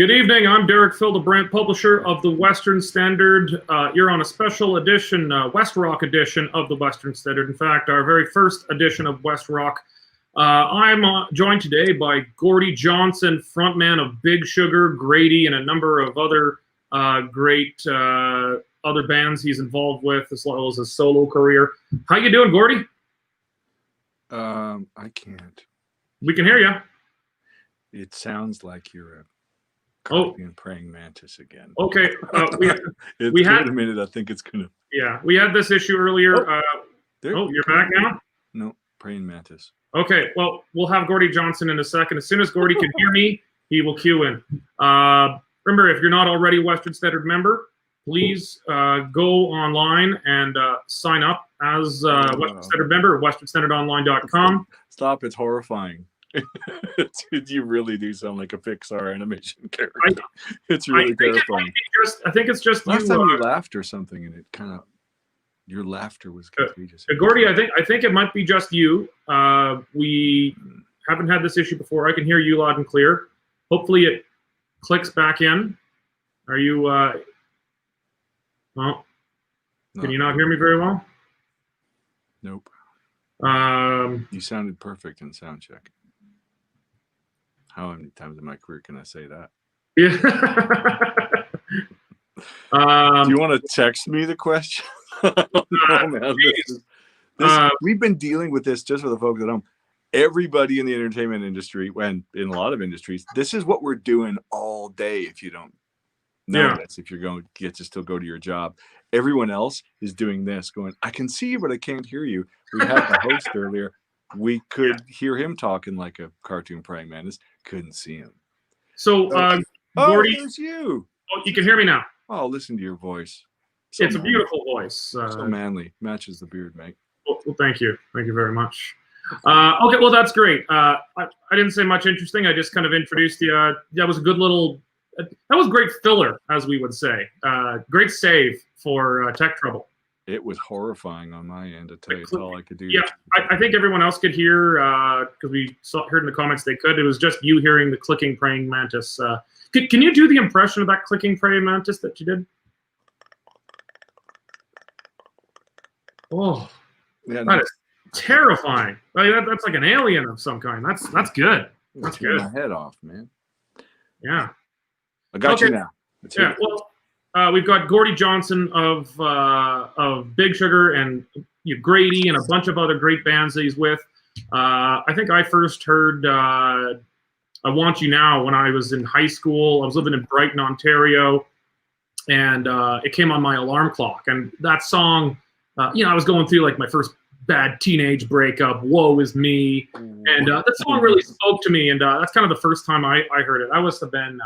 Good evening. I'm Derek Fildebrandt, publisher of the Western Standard. You're on a special edition, WESTROCK edition of the Western Standard. In fact, our very first edition of WESTROCK. I'm joined today by Gordie Johnson, frontman of Big Sugar, Grady, and a number of other great other bands he's involved with, as well as his solo career. How you doing, Gordie? I can't. We can hear you. It sounds like you're a cartoon praying mantis again. Okay. We had a minute. I think it's gonna. Yeah, we had this issue earlier. You're back now? No, praying mantis. Okay, well, we'll have Gordie Johnson in a second. As soon as Gordie can hear me, he will cue in. Remember, if you're not already a Western Standard member, please go online and sign up as a Western Standard member at westernstandardonline.com. Stop, it's horrifying. You really do sound like a Pixar animation character. It's really terrifying. I think it's just last time you laughed or something, and it kind of your laughter was contagious. Gordie, I think it might be just you. We haven't had this issue before. I can hear you loud and clear. Hopefully, it clicks back in. Are you? Well, can you not hear me very well? Nope. You sounded perfect in sound check. How many times in my career can I say that? Yeah. Do you want to text me the question? We've been dealing with this, just for the folks at home. Everybody in the entertainment industry, and in a lot of industries, this is what we're doing all day. If you don't know this, if you're going to still go to your job, everyone else is doing this, going, I can see you, but I can't hear you. We had the host earlier. We could hear him talking like a cartoon praying mantis. Couldn't see him. So, Gordie, it's you. Oh, you can hear me now. Oh, listen to your voice. So it's manly. A beautiful voice. So manly. Matches the beard, mate. Well, thank you. Thank you very much. Okay, well, that's great. I didn't say much interesting. I just kind of introduced you. That was a good little, that was great filler, as we would say. Great save for Tech Trouble. It was horrifying on my end, to tell you. It's all I could do. Yeah, I think everyone else could hear, because we heard in the comments they could. It was just you hearing the clicking praying mantis. Can you do the impression of that clicking praying mantis that you did? Oh, yeah, that is terrifying. That's like an alien of some kind. That's good. That's good. My head off, man. Yeah. I got you now. Yeah. Well, we've got Gordie Johnson of Big Sugar and Grady and a bunch of other great bands that he's with. I think I first heard I Want You Now when I was in high school. I was living in Brighton, Ontario, and it came on my alarm clock. And that song, I was going through like my first bad teenage breakup, woe is me. And that song really spoke to me. And that's kind of the first time I heard it. I must have been,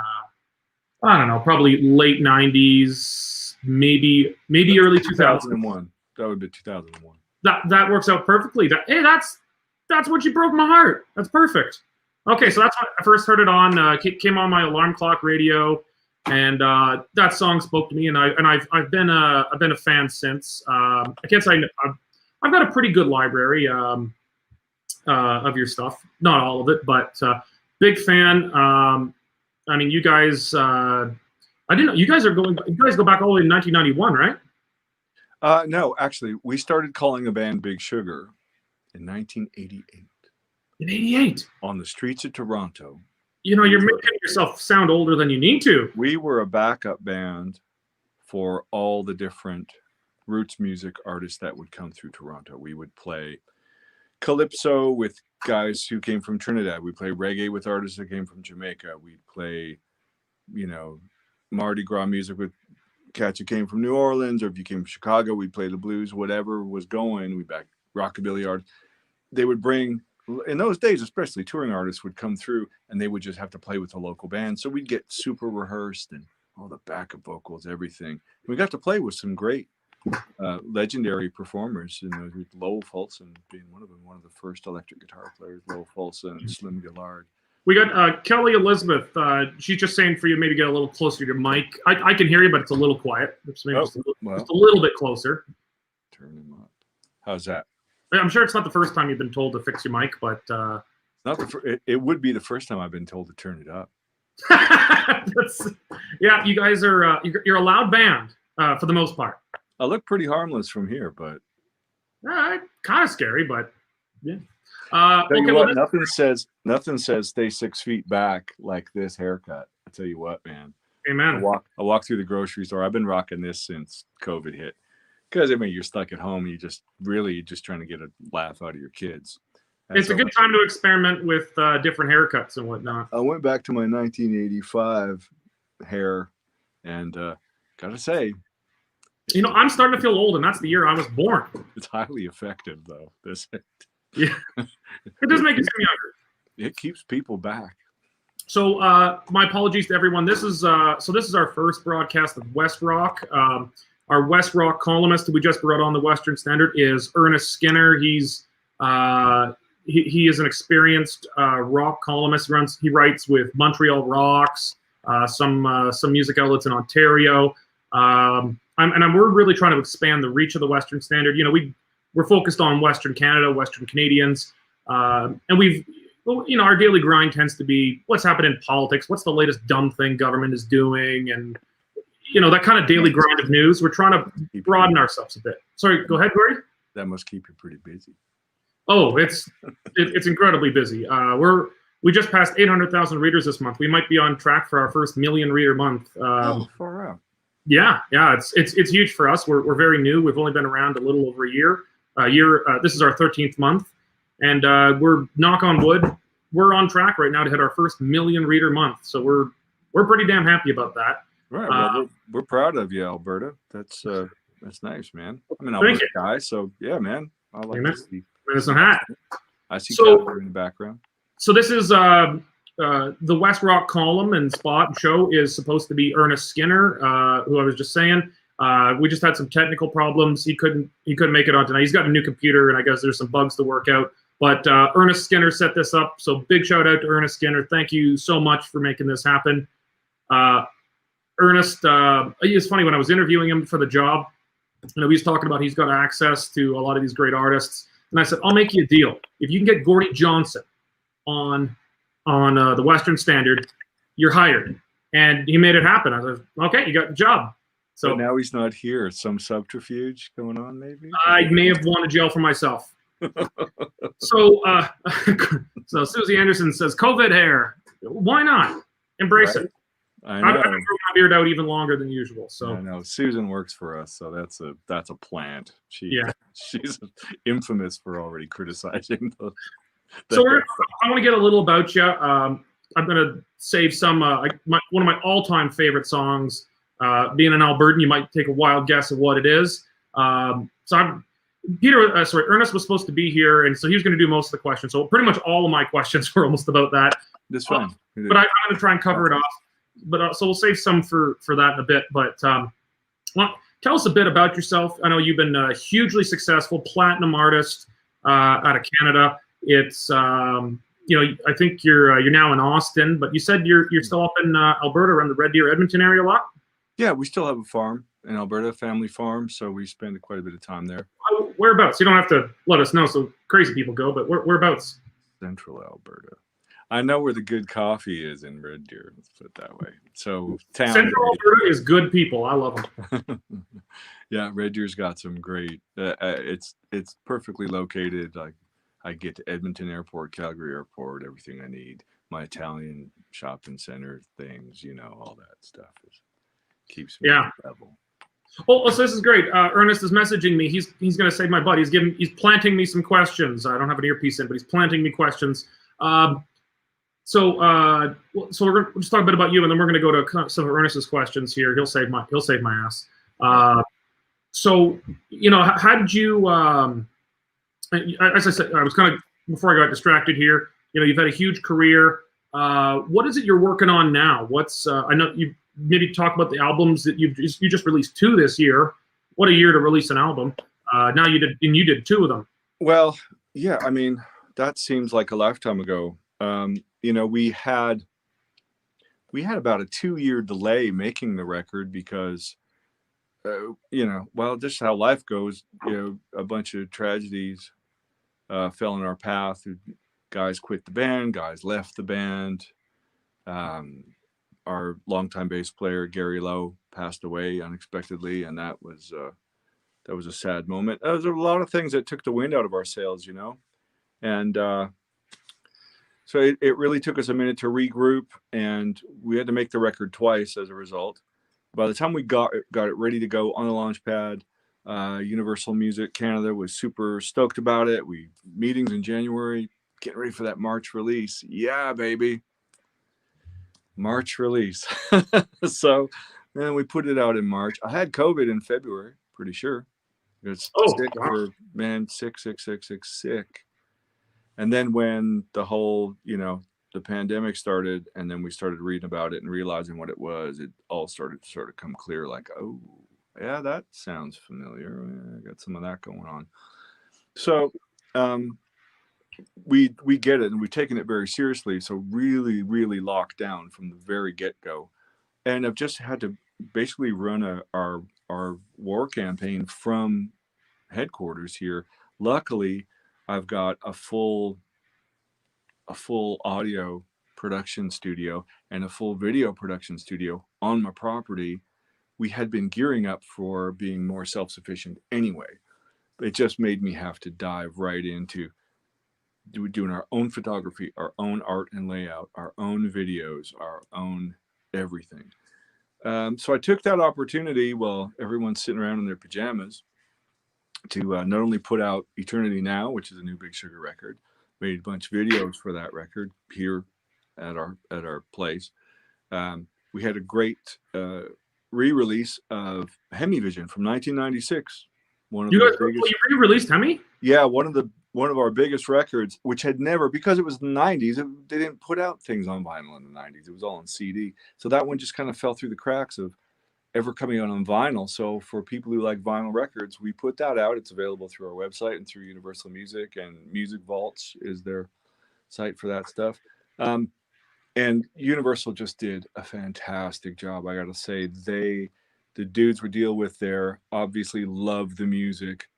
I don't know, probably late 90s, maybe early 2001. That would be 2001. That works out perfectly. Hey, that's what you broke my heart. That's perfect. Okay, so that's when I first heard it on. Came on my alarm clock radio, and that song spoke to me. And I've been a fan since. I can't say I've got a pretty good library of your stuff. Not all of it, but big fan. I mean, you guys. I didn't know you guys go back all the way to 1991, right? No, actually, we started calling a band Big Sugar in 1988. In 88? On the streets of Toronto. You're making yourself sound older than you need to. We were a backup band for all the different roots music artists that would come through Toronto. We would play calypso with guys who came from Trinidad. We play reggae with artists that came from Jamaica. We'd play, Mardi Gras music with cats who came from New Orleans, or if you came from Chicago, we'd play the blues, whatever was going. We back rockabilly artists. They would bring, in those days, especially touring artists would come through and they would just have to play with the local band. So we'd get super rehearsed and all the backup vocals, everything. We got to play with some great legendary performers, with Lowell Fulson being one of them, one of the first electric guitar players, Lowell Fulson and Slim Gillard. We got Kelly Elizabeth. She's just saying for you maybe get a little closer to your mic. I can hear you, but it's a little quiet. Just a little bit closer. Turn him up. How's that? I'm sure it's not the first time you've been told to fix your mic, but not the it would be the first time I've been told to turn it up. Yeah, you guys are you're a loud band for the most part. I look pretty harmless from here, but Kind of scary, but yeah. tell you Okay, what, well, nothing says stay 6 feet back like this haircut. I tell you what, man. amen. I walk through the grocery store. I've been rocking this since COVID hit. Because I mean, you're stuck at home. You just trying to get a laugh out of your kids. And It's a good time to experiment with different haircuts and whatnot. I went back to my 1985 hair, and gotta say, I'm starting to feel old, and that's the year I was born. it's highly effective, though. Yeah, it does make you seem younger. It keeps people back. So my apologies to everyone. This is our first broadcast of WESTROCK. Our WESTROCK columnist who we just brought on the Western Standard is Ernest Skinner. He's he is an experienced rock columnist. He writes with Montreal Rocks, some music outlets in Ontario. We're really trying to expand the reach of the Western Standard. We're focused on Western Canada, Western Canadians, and our daily grind tends to be what's happening in politics, what's the latest dumb thing government is doing, and that kind of daily grind of news. We're trying to broaden ourselves a bit. Sorry, go ahead, Gordie. That must keep you pretty busy. Oh, it's incredibly busy. We just passed 800,000 readers this month. We might be on track for our first million reader month. Far out. Yeah, it's huge for us. We're very new. We've only been around a little over a year. This is our 13th month, and we're, knock on wood, we're on track right now to hit our first million reader month. So we're pretty damn happy about that. Right. Well, we're proud of you, Alberta. That's nice, man. I'm an Alberta guy, so yeah, man. I like to see. Medicine Hat. I see Calgary in the background. So this is the WESTROCK column and spot and show is supposed to be Ernest Skinner, who I was just saying. We just had some technical problems. He couldn't make it on tonight. He's got a new computer, and I guess there's some bugs to work out. But Ernest Skinner set this up. So big shout out to Ernest Skinner. Thank you so much for making this happen. Ernest, it's funny when I was interviewing him for the job. He was talking about he's got access to a lot of these great artists, and I said, I'll make you a deal. If you can get Gordie Johnson on the Western Standard, you're hired. And he made it happen. I was like, okay, you got the job. So but now he's not here. Some subterfuge going on, maybe? I may have gone to jail for myself. So Susie Anderson says, COVID hair. Why not? Embrace it. I know. I've been growing my beard out even longer than usual. So I know Susan works for us, so that's a plant. She's infamous for already criticizing the so I want to get a little about you. I'm going to save some one of my all-time favorite songs. Being an Albertan, you might take a wild guess of what it is. Ernest was supposed to be here, and so he was going to do most of the questions. So pretty much all of my questions were almost about that. That's fine. But I'm going to try and cover it off. But so we'll save some for that in a bit. But tell us a bit about yourself. I know you've been a hugely successful platinum artist out of Canada. It's I think you're now in Austin, but you said you're still up in Alberta around the Red Deer, Edmonton area a lot. Yeah, we still have a farm in Alberta, family farm, so we spend quite a bit of time there. Whereabouts? You don't have to let us know, so crazy people go. But whereabouts? Central Alberta. I know where the good coffee is in Red Deer. Let's put it that way. So Central Alberta is good people. I love them. Yeah, Red Deer's got some great. It's perfectly located. I get to Edmonton Airport, Calgary Airport, everything I need. My Italian shopping center things, all that stuff keeps me on the level. Well, so this is great. Ernest is messaging me. He's going to save my butt. He's planting me some questions. I don't have an earpiece in, but he's planting me questions. So we're going to just talk a bit about you, and then we're going to go to some of Ernest's questions here. He'll save my ass. So how did you? As I said, I was kind of before I got distracted here. You've had a huge career. What is it you're working on now? I know you maybe talk about the albums that you just released 2 this year. What a year to release an album. Now you did 2 of them. Well, yeah, I mean that seems like a lifetime ago. We had about a 2-year delay making the record because, just how life goes. A bunch of tragedies fell in our path. Guys quit the band. Guys left the band. our longtime bass player Gary Lowe passed away unexpectedly, and that was a sad moment. There was a lot of things that took the wind out of our sails, and so it really took us a minute to regroup, and we had to make the record twice as a result. By the time we got it ready to go on the launch pad, Universal Music Canada was super stoked about it. We meetings in January, getting ready for that March release. Yeah, baby. March release. So then we put it out in March. I had COVID in February, pretty sure. It's sick wow. sick. And then when the whole, the pandemic started, and then we started reading about it and realizing what it was, it all started to sort of come clear, like, oh, yeah, that sounds familiar. I got some of that going on. So we get it, and we've taken it very seriously. So really, really locked down from the very get-go. And I've just had to basically run our war campaign from headquarters here. Luckily, I've got a full audio production studio and a full video production studio on my property. We had been gearing up for being more self-sufficient anyway. It just made me have to dive right into doing our own photography, our own art and layout, our own videos, our own everything. So I took that opportunity while everyone's sitting around in their pajamas to not only put out Eternity Now, which is a new Big Sugar record, made a bunch of videos for that record here at our place. We had a great re-release of Hemivision from 1996. You re-released Hemi? Yeah, one of our biggest records, which had never, because it was the 90s, they didn't put out things on vinyl in the 90s. It was all on CD. So that one just kind of fell through the cracks of ever coming out on vinyl. So for people who like vinyl records, we put that out. It's available through our website and through Universal Music, and Music Vaults is their site for that stuff. And Universal just did a fantastic job. I got to say, the dudes we deal with there obviously love the music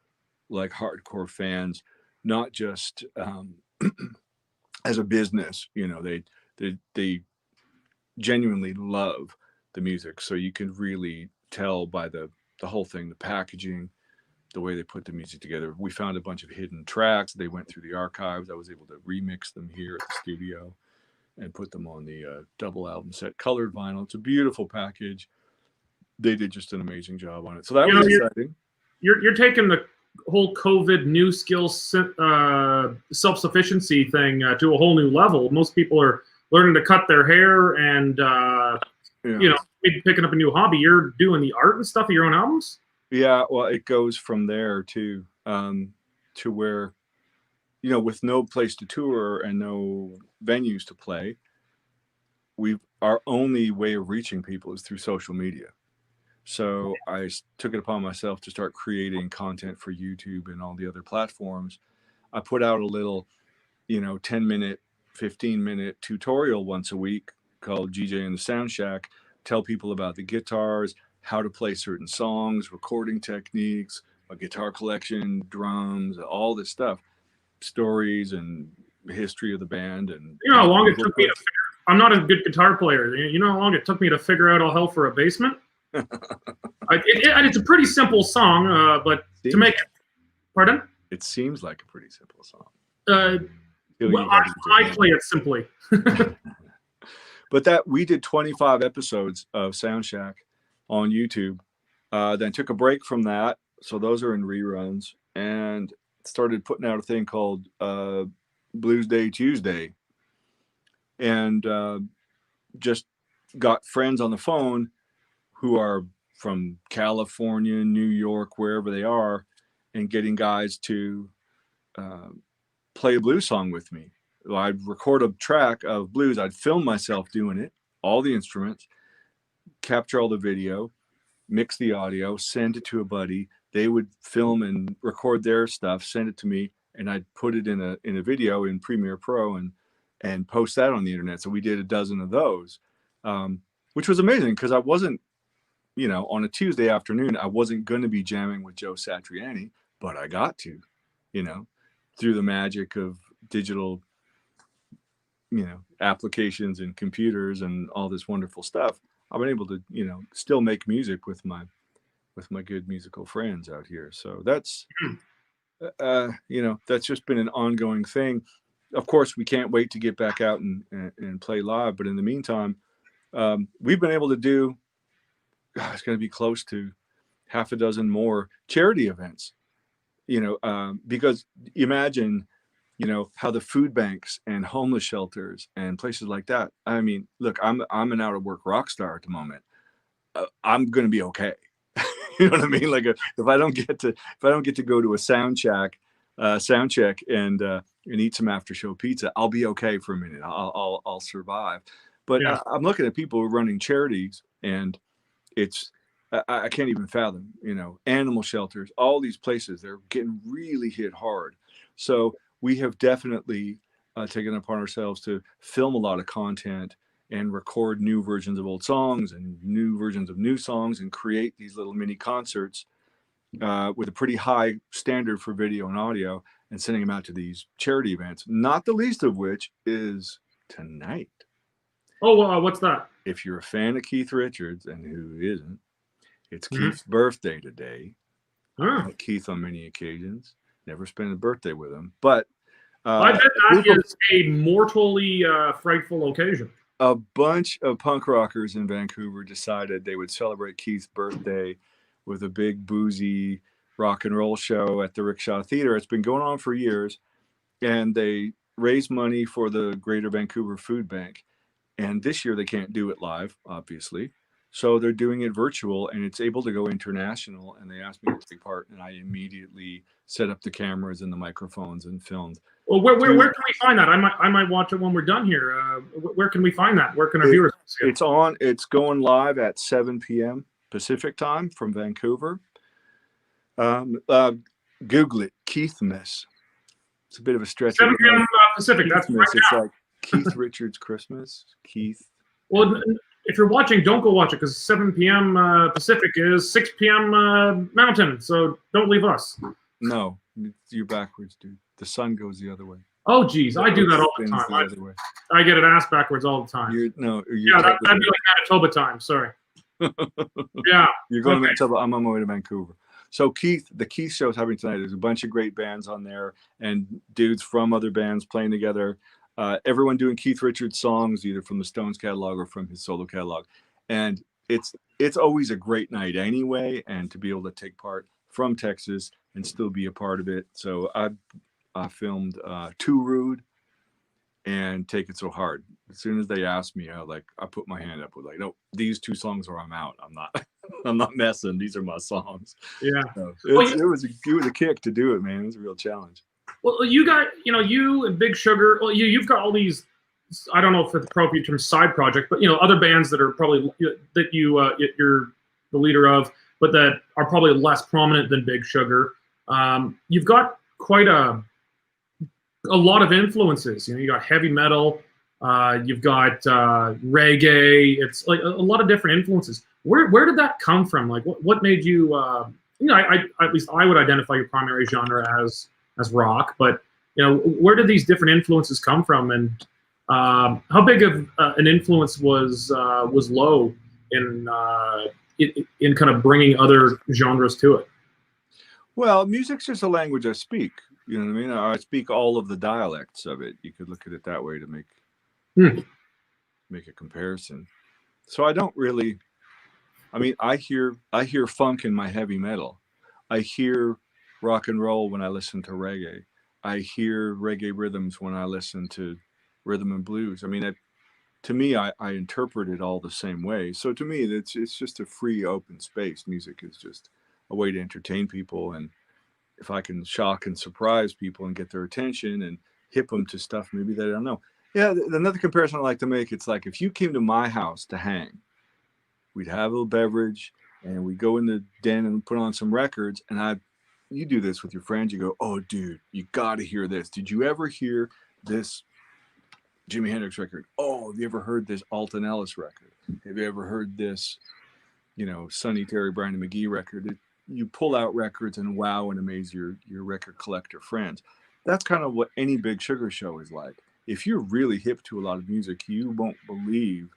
like hardcore fans, not just as a business. They genuinely love the music. So you can really tell by the whole thing, the packaging, the way they put the music together. We found a bunch of hidden tracks. They went through the archives. I was able to remix them here at the studio and put them on the double album set, colored vinyl. It's a beautiful package. They did just an amazing job on it. So that was exciting. You're taking the whole COVID new skills self-sufficiency thing to a whole new level. Most people are learning to cut their hair and maybe picking up a new hobby. You're doing the art and stuff of your own albums? Yeah, well, it goes from there to where, with no place to tour and no venues to play, our only way of reaching people is through social media. So I took it upon myself to start creating content for YouTube and all the other platforms. I put out a little, 10-minute, 15-minute tutorial once a week called GJ in the Sound Shack. Tell people about the guitars, how to play certain songs, recording techniques, a guitar collection, drums, all this stuff, stories and history of the band. And how long it took me to figure. I'm not a good guitar player. You know how long it took me to figure out All Hell for a Basement? It's a pretty simple song, but to make it. Pardon? It seems like a pretty simple song. Well, I play it simply. But we did 25 episodes of Sound Shack on YouTube, then took a break from that. So those are in reruns, and started putting out a thing called Blues Day Tuesday, and just got friends on the phone who are from California, New York, wherever they are, and getting guys to play a blues song with me. I'd record a track of blues. I'd film myself doing it, all the instruments, capture all the video, mix the audio, send it to a buddy. They would film and record their stuff, send it to me, and I'd put it in a video in Premiere Pro and post that on the internet. So we did a dozen of those, which was amazing because I wasn't, on a Tuesday afternoon, I wasn't going to be jamming with Joe Satriani, but I got to, through the magic of digital applications and computers and all this wonderful stuff, I've been able to, still make music with my good musical friends out here. So that's, that's just been an ongoing thing. Of course, we can't wait to get back out and play live. But in the meantime, we've been able to do, it's going to be close to half a dozen more charity events, because imagine, how the food banks and homeless shelters and places like that. I mean, look, I'm an out of work rock star at the moment. I'm going to be okay. You know what I mean? Like if I don't get to go to a sound check and eat some after show pizza, I'll be okay for a minute. I'll survive. But Yeah. I'm looking at people running charities, and it's, I can't even fathom, animal shelters, all these places, they're getting really hit hard. So we have definitely taken it upon ourselves to film a lot of content and record new versions of old songs and new versions of new songs and create these little mini concerts with a pretty high standard for video and audio, and sending them out to these charity events, not the least of which is tonight. Oh, what's that? If you're a fan of Keith Richards, and who isn't, it's Keith's birthday today. I met Keith on many occasions. Never spent a birthday with him, but I bet that is a mortally frightful occasion. A bunch of punk rockers in Vancouver decided they would celebrate Keith's birthday with a big boozy rock and roll show at the Rickshaw Theater. It's been going on for years, and they raise money for the Greater Vancouver Food Bank. And this year they can't do it live, obviously. So they're doing it virtual, and it's able to go international. And they asked me to take part, and I immediately set up the cameras and the microphones and filmed. Well, where can we find that? I might watch it when we're done here. Where can we find that? Where can our viewers see it? It's going live at 7 p.m. Pacific time from Vancouver. Google it, Keithmas. It's a bit of a stretch. 7 p.m. Pacific. That's right. It's like Keith Richards Christmas. Keith. Well, if you're watching, don't go watch it, because 7 p.m. Pacific is 6 p.m. Mountain. So don't leave us. No, you're backwards, dude. The sun goes the other way. Oh, geez, I do that all the time. I get it asked backwards all the time. That'd be like Manitoba time. Sorry. Yeah. You're going to Manitoba. I'm on my way to Vancouver. So the Keith show is happening tonight. There's a bunch of great bands on there, and dudes from other bands playing together. Everyone doing Keith Richards songs, either from the Stones catalog or from his solo catalog. And it's always a great night anyway. And to be able to take part from Texas and still be a part of it. So I filmed Too Rude and Take It So Hard. As soon as they asked me, I put my hand up with no, these two songs or I'm out. I'm not messing. These are my songs. Yeah. So it was a kick to do it, man. It was a real challenge. Well, you got, you and Big Sugar, well, you've got all these, I don't know if it's appropriate term, side project, but, other bands that are probably, that you're the leader of, but that are probably less prominent than Big Sugar. You've got quite a lot of influences. You got heavy metal, you've got reggae. It's like a lot of different influences. Where did that come from? Like, what made you? At least I would identify your primary genre as rock, but where did these different influences come from, and how big of an influence was Low in kind of bringing other genres to it? Well, music's just a language I speak. You know what I mean? I speak all of the dialects of it. You could look at it that way to make a comparison. So I don't really. I mean, I hear funk in my heavy metal. I hear rock and roll when I listen to reggae. I hear reggae rhythms when I listen to rhythm and blues. I mean, to me, I interpret it all the same way. So to me, it's just a free, open space. Music is just a way to entertain people, and if I can shock and surprise people and get their attention and hip them to stuff maybe they don't know. Yeah, another comparison I like to make, it's like if you came to my house to hang, we'd have a little beverage and we'd go in the den and put on some records, and you do this with your friends. You go, oh, dude, you got to hear this. Did you ever hear this Jimi Hendrix record? Oh, have you ever heard this Alton Ellis record? Have you ever heard this, Sonny Terry, Brian McGee record? You pull out records and wow and amaze your record collector friends. That's kind of what any Big Sugar show is like. if you're really hip to a lot of music, you won't believe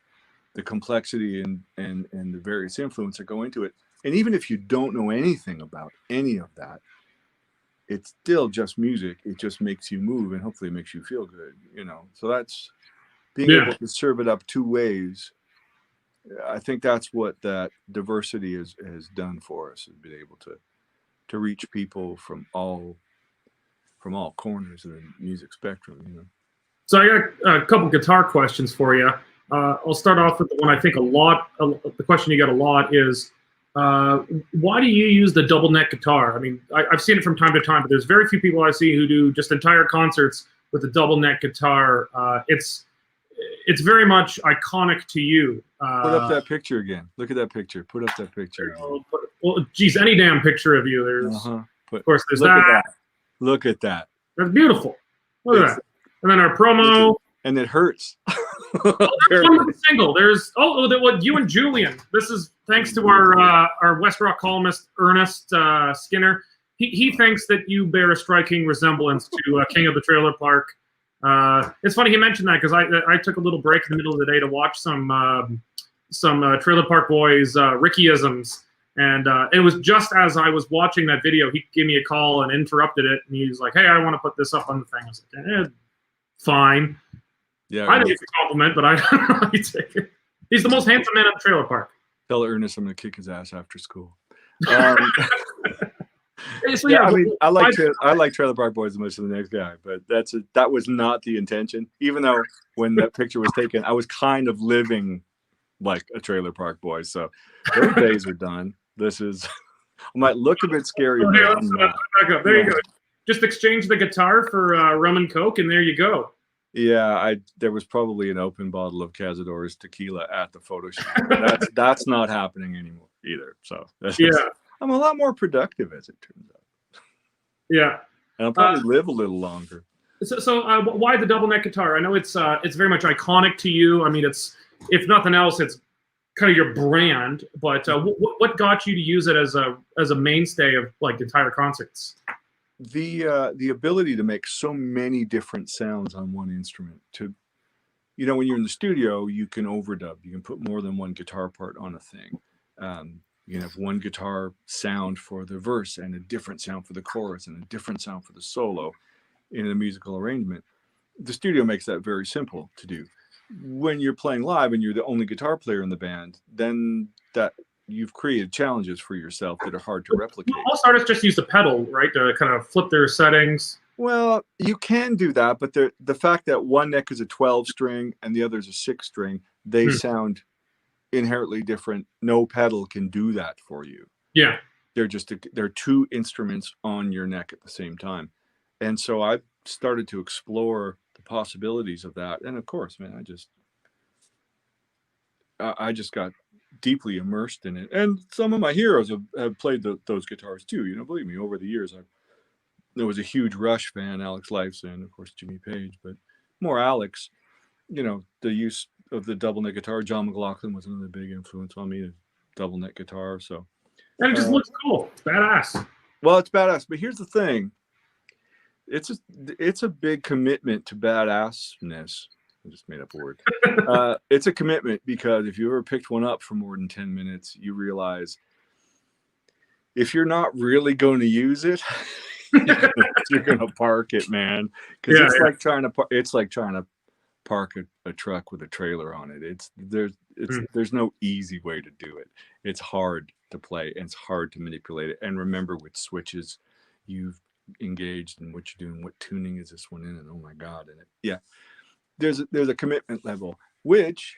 the complexity and the various influences that go into it. And even if you don't know anything about any of that, it's still just music. It just makes you move, and hopefully it makes you feel good, you know. So that's being able to serve it up two ways. I think that's what that diversity has done for us, is being able to reach people from all corners of the music spectrum, you know. So I got a couple guitar questions for you. I'll start off with the one I think the question you get a lot is, why do you use the double neck guitar? I mean, I've seen it from time to time, but there's very few people I see who do just entire concerts with a double neck guitar. It's very much iconic to you. Put up that picture again. Look at that picture. Put up that picture again. Well, geez, any damn picture of you. There's, of course, there's that. Look at that. That's beautiful. Look at that. And then our promo. And it hurts. There's one with the single. There's what you and Julian. This is thanks to our WESTROCK columnist Ernest Skinner. He thinks that you bear a striking resemblance to King of the Trailer Park. It's funny he mentioned that because I took a little break in the middle of the day to watch some Trailer Park Boys Rickyisms, and it was just as I was watching that video, he gave me a call and interrupted it, and he was like, "Hey, I want to put this up on the thing." I was like, "Fine." Yeah, I think it's a compliment, but I don't know how you take it. He's the most handsome man at the trailer park. Tell Ernest I'm going to kick his ass after school. So, yeah, I mean, I like Trailer Park Boys as much as the next guy, but that was not the intention. Even though when that picture was taken, I was kind of living like a Trailer Park Boy. So those days are done. This is, I might look a bit scary. There you go. Just exchange the guitar for rum and Coke, and there you go. Yeah, there was probably an open bottle of Cazadores tequila at the photo shoot. That's not happening anymore either. So I'm a lot more productive as it turns out. Yeah, and I'll probably live a little longer. So why the double neck guitar? I know it's very much iconic to you. I mean, it's, if nothing else, it's kind of your brand. But what got you to use it as a mainstay of like entire concerts? The ability to make so many different sounds on one instrument. To, you know, when you're in the studio, you can overdub. You can put more than one guitar part on a thing. You can have one guitar sound for the verse and a different sound for the chorus and a different sound for the solo in a musical arrangement. The studio makes that very simple to do. When you're playing live and you're the only guitar player in the band, then that you've created challenges for yourself that are hard to replicate. Most artists just use the pedal, right, to kind of flip their settings. Well, you can do that, but the fact that one neck is a 12 string and the other is a 6 string, they sound inherently different. No pedal can do that for you. Yeah. They're two instruments on your neck at the same time. And so I started to explore the possibilities of that. And of course, man, I just got deeply immersed in it. And some of my heroes have played those guitars too. You know, believe me, over the years, there was a huge Rush fan, Alex Lifeson, of course, Jimmy Page, but more Alex. You know, the use of the double neck guitar. John McLaughlin was another big influence on me, the double neck guitar. So, and it just looks cool. It's badass. Well, it's badass, but here's the thing. It's a big commitment to badassness. I just made up a word. It's a commitment, because if you ever picked one up for more than 10 minutes, you realize if you're not really going to use it, you're going to park it, man. Because it's like trying to park a truck with a trailer on it. There's no easy way to do it. It's hard to play and it's hard to manipulate it and remember which switches you've engaged and what you're doing. What tuning is this one in? And oh my God! There's a commitment level which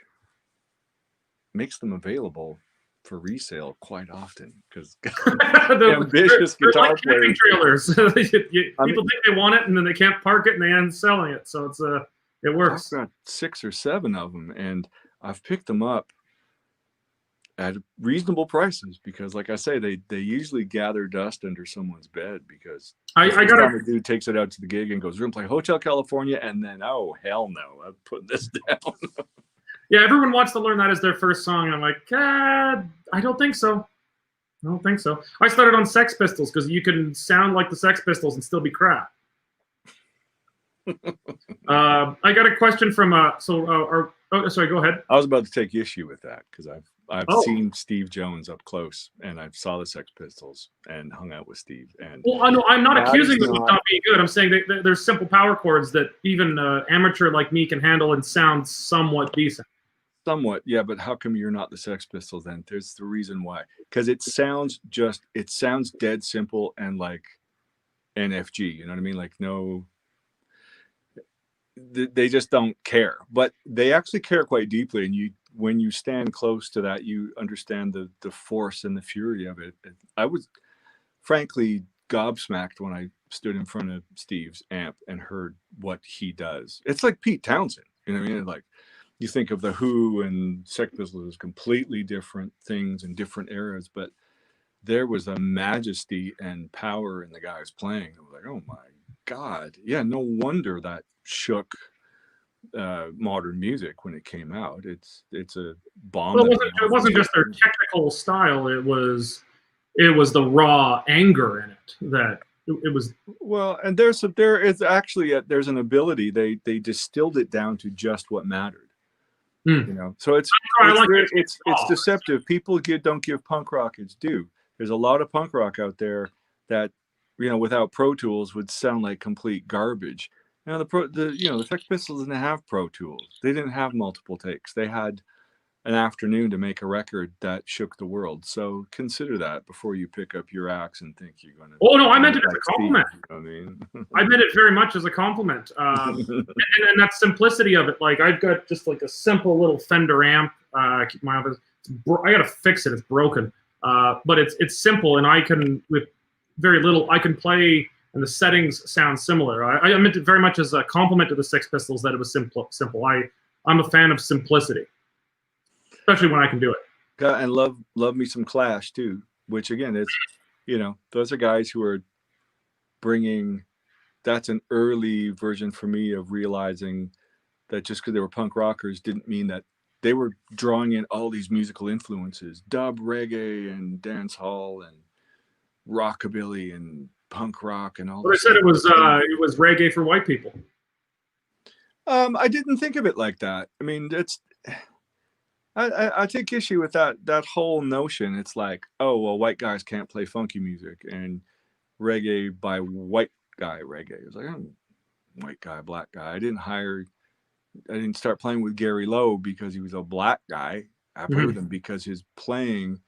makes them available for resale quite often, because ambitious guitar players. Trailers. People think they want it and then they can't park it and they end up selling it. So it works. I've got 6 or 7 of them, and I've picked them up at reasonable prices because, like I say, they usually gather dust under someone's bed, because a dude takes it out to the gig and goes, "We're gonna play Hotel California," and then, oh hell no, I'm putting this down. Yeah, everyone wants to learn that as their first song. I'm like, I don't think so. I started on Sex Pistols because you can sound like the Sex Pistols and still be crap. I got a question from sorry, go ahead. I was about to take issue with that because I've Oh. seen Steve Jones up close, and I saw the Sex Pistols and hung out with Steve. And well, I know I'm not that accusing is them of not- not being good. I'm saying that there's simple power chords that even amateur like me can handle and sound somewhat decent. Somewhat, yeah, but how come you're not the Sex Pistols then? There's the reason why. Because it sounds dead simple and like NFG, you know what I mean? Like they just don't care, but they actually care quite deeply. And when you stand close to that, you understand the force and the fury of it. I was frankly gobsmacked when I stood in front of Steve's amp and heard what he does. It's like Pete Townsend, you know what I mean? Like, you think of the Who and Sex Pistols as completely different things in different eras, but there was a majesty and power in the guys playing. I was like, oh my God. Yeah, no wonder that shook modern music when it came out. It's a bomb. Well, it wasn't just their technical style. It was the raw anger in it that it was. Well, and there's an ability. They distilled it down to just what mattered. You know, so it's deceptive. People don't give punk rock its due. There's a lot of punk rock out there that, you know, without Pro Tools would sound like complete garbage. You know, the Sex Pistols didn't have Pro Tools. They didn't have multiple takes. They had an afternoon to make a record that shook the world. So consider that before you pick up your axe and think you're going to. Oh no, I meant it as a compliment. Steve, you know what I mean? I meant it very much as a compliment, and that simplicity of it. Like, I've got just like a simple little Fender amp. Keep my office. I gotta fix it. It's broken, but it's simple, and I can, with very little, I can play, and the settings sound similar. I meant it very much as a compliment to the Sex Pistols that it was simple. I'm a fan of simplicity, especially when I can do it. And love me some Clash too, which again is, you know, those are guys who are bringing. That's an early version for me of realizing that just because they were punk rockers didn't mean that they were drawing in all these musical influences, dub, reggae, and dance hall, and rockabilly, and punk rock, and all. But I said it was reggae for white people. I didn't think of it like that. I mean, I take issue with that whole notion. It's like, oh well, white guys can't play funky music, and reggae by white guy reggae. It's like, I'm white guy, black guy. I didn't start playing with Gary Lowe because he was a black guy. I played with him because his playing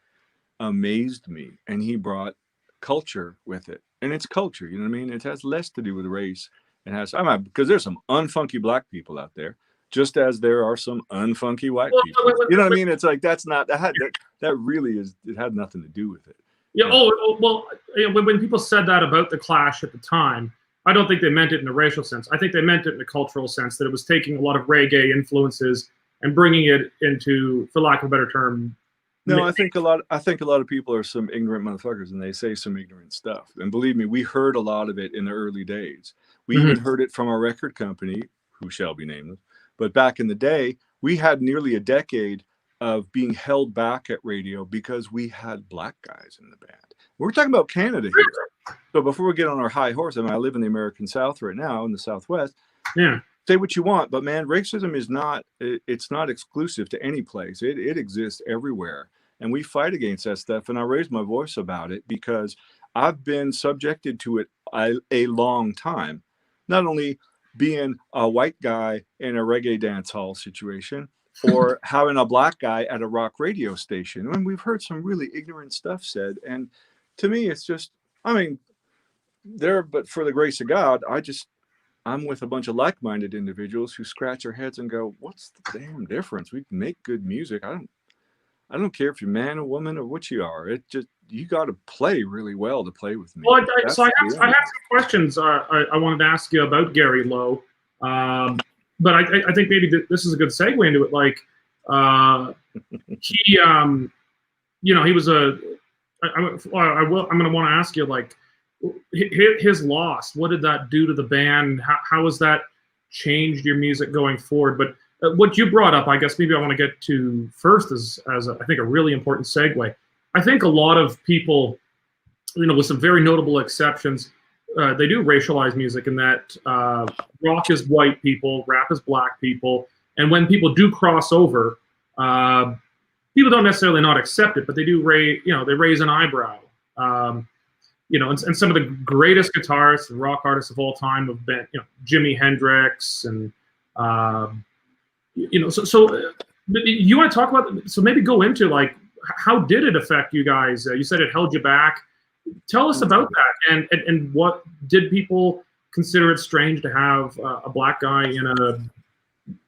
amazed me, and he brought culture with it. And it's culture, you know what I mean? It has less to do with race. Because there's some unfunky black people out there, just as there are some unfunky white people. You know what I mean? It's like that really is. It had nothing to do with it. Yeah. Well, when people said that about the Clash at the time, I don't think they meant it in a racial sense. I think they meant it in a cultural sense, that it was taking a lot of reggae influences and bringing it into, for lack of a better term. No, I think a lot of people are some ignorant motherfuckers, and they say some ignorant stuff. And believe me, we heard a lot of it in the early days. We even heard it from our record company, who shall be nameless. But back in the day, we had nearly a decade of being held back at radio because we had black guys in the band. We're talking about Canada here. So before we get on our high horse, I mean, I live in the American South right now, in the Southwest. Yeah. Say what you want, but man, racism is it's not exclusive to any place. It exists everywhere. And we fight against that stuff. And I raise my voice about it because I've been subjected to it a long time. Not only being a white guy in a reggae dance hall situation, or having a black guy at a rock radio station. And we've heard some really ignorant stuff said. And to me, it's just, I mean, but for the grace of God, I'm with a bunch of like-minded individuals who scratch their heads and go, what's the damn difference? We can make good music. I don't care if you're man or woman or what you are. It just, you got to play really well to play with me. Well, I have some questions I wanted to ask you about Gary Lowe. But I think maybe this is a good segue into it. Like, he, you know, he was I'm going to want to ask you, like, his loss, what did that do to the band? How has that changed your music going forward? But what you brought up, I guess maybe I want to get to first as I think a really important segue. I think a lot of people, you know, with some very notable exceptions, racialize music in that rock is white people, rap is black people, and when people do cross over, people don't necessarily not accept it, but they do they raise an eyebrow. And some of the greatest guitarists and rock artists of all time have been, Jimi Hendrix and so you want to talk about, so maybe go into like, how did it affect you guys? You said it held you back. Tell us about that, and what did people consider it strange to have a black guy in a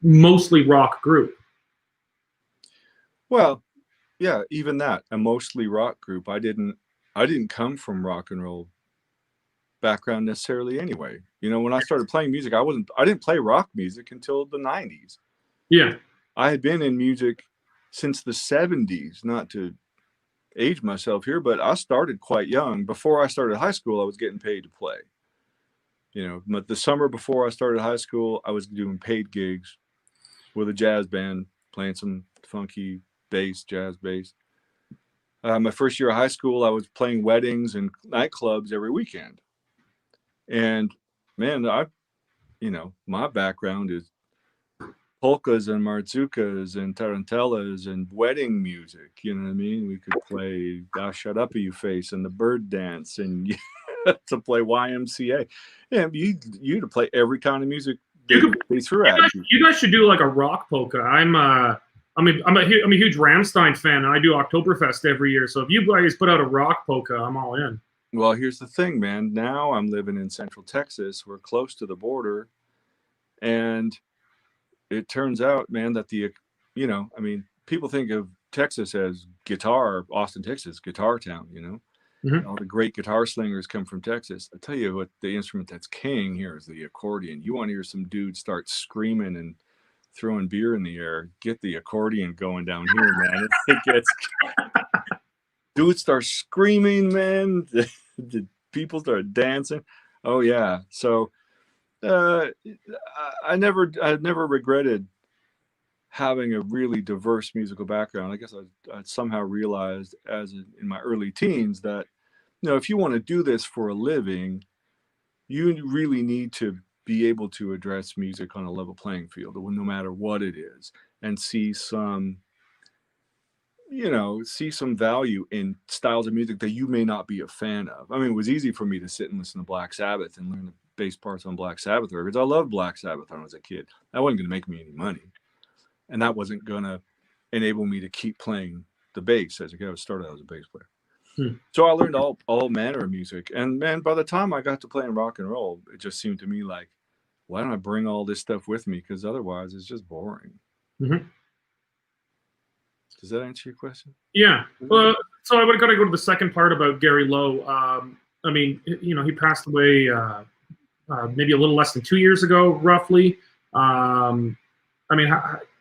mostly rock group? Well, yeah, even that, a mostly rock group. I didn't come from rock and roll background necessarily anyway. When I started playing music, I didn't play rock music until the 90s. Yeah. I had been in music since the 70s, not to age myself here, but I started quite young. Before I started high school, I was getting paid to play. But the summer before I started high school, I was doing paid gigs with a jazz band, playing some funky bass, jazz bass. My first year of high school, I was playing weddings and nightclubs every weekend. And man, my background is polkas and marzukas and tarantellas and wedding music. You know what I mean? We could play Shut Up, You Face and the Bird Dance, and to play YMCA. Yeah, you to play every kind of music they threw at you. You guys should do like a rock polka. I'm a huge Rammstein fan, and I do Oktoberfest every year. So if you guys put out a rock polka, I'm all in. Well, here's the thing, man. Now I'm living in Central Texas. We're close to the border, and it turns out, man, that people think of Texas as Austin, Texas, guitar town, All the great guitar slingers come from Texas. I tell you what, the instrument that's king here is the accordion. You want to hear some dudes start screaming and throwing beer in the air, get the accordion going down here, man. It gets dudes start screaming, man. The people start dancing. Oh yeah. So I never regretted having a really diverse musical background. I guess I somehow realized in my early teens that, if you want to do this for a living, you really need to be able to address music on a level playing field, no matter what it is, and see some value in styles of music that you may not be a fan of. I mean, it was easy for me to sit and listen to Black Sabbath and learn the bass parts on Black Sabbath records. I loved Black Sabbath when I was a kid. That wasn't going to make me any money, and that wasn't going to enable me to keep playing the bass as a kid. I started out as a bass player. So I learned all manner of music. And man, by the time I got to playing rock and roll, it just seemed to me like, why don't I bring all this stuff with me? Because otherwise it's just boring. Mm-hmm. Does that answer your question? Yeah. So I would got to go to the second part about Gary Lowe. He passed away maybe a little less than 2 years ago, roughly.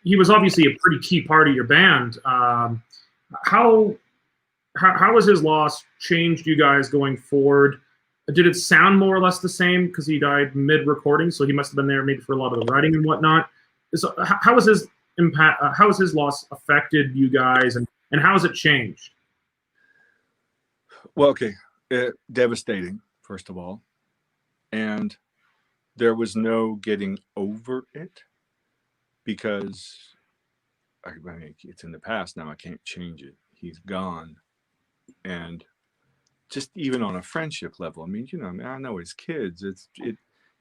He was obviously a pretty key part of your band. How has his loss changed you guys going forward? Did it sound more or less the same because he died mid-recording, so he must have been there maybe for a lot of the writing and whatnot? So how has his impact? How has his loss affected you guys, and how has it changed? Well, okay, devastating, first of all, and there was no getting over it because it's in the past now. I can't change it. He's gone. And just even on a friendship level, I know his kids, it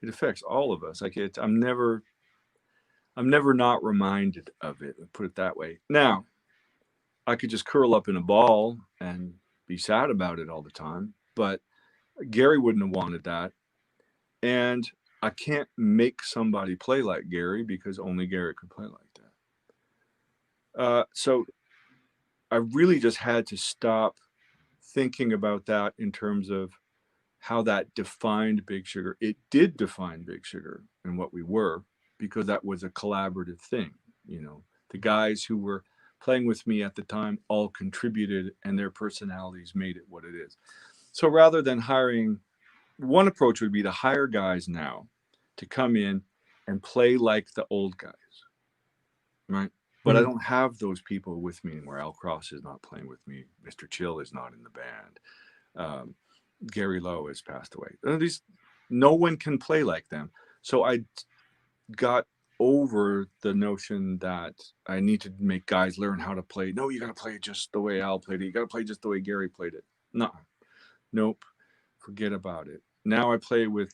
affects all of us. I'm never not reminded of it, put it that way. Now, I could just curl up in a ball and be sad about it all the time, but Gary wouldn't have wanted that. And I can't make somebody play like Gary because only Gary could play like that. So I really just had to stop thinking about that in terms of how that defined Big Sugar. It did define Big Sugar and what we were, because that was a collaborative thing. The guys who were playing with me at the time all contributed, and their personalities made it what it is. So rather than hiring, one approach would be to hire guys now to come in and play like the old guys, right? But I don't have those people with me anymore. Al Cross is not playing with me. Mr. Chill is not in the band. Gary Lowe has passed away. No one can play like them. So I got over the notion that I need to make guys learn how to play. No, you got to play it just the way Al played it. You got to play just the way Gary played it. No, nope, forget about it. Now I play with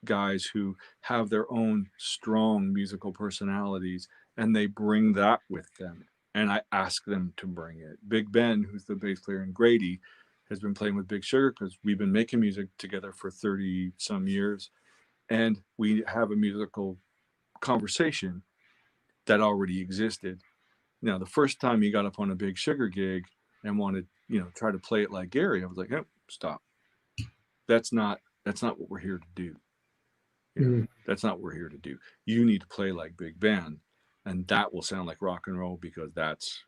guys who have their own strong musical personalities, and they bring that with them. And I ask them to bring it. Big Ben, who's the bass player in Grady, has been playing with Big Sugar because we've been making music together for 30 some years. And we have a musical conversation that already existed. Now, the first time he got up on a Big Sugar gig and wanted, try to play it like Gary, I was like, oh, stop. That's not what we're here to do. That's not what we're here to do. You need to play like Big Ben, and that will sound like rock and roll, because that's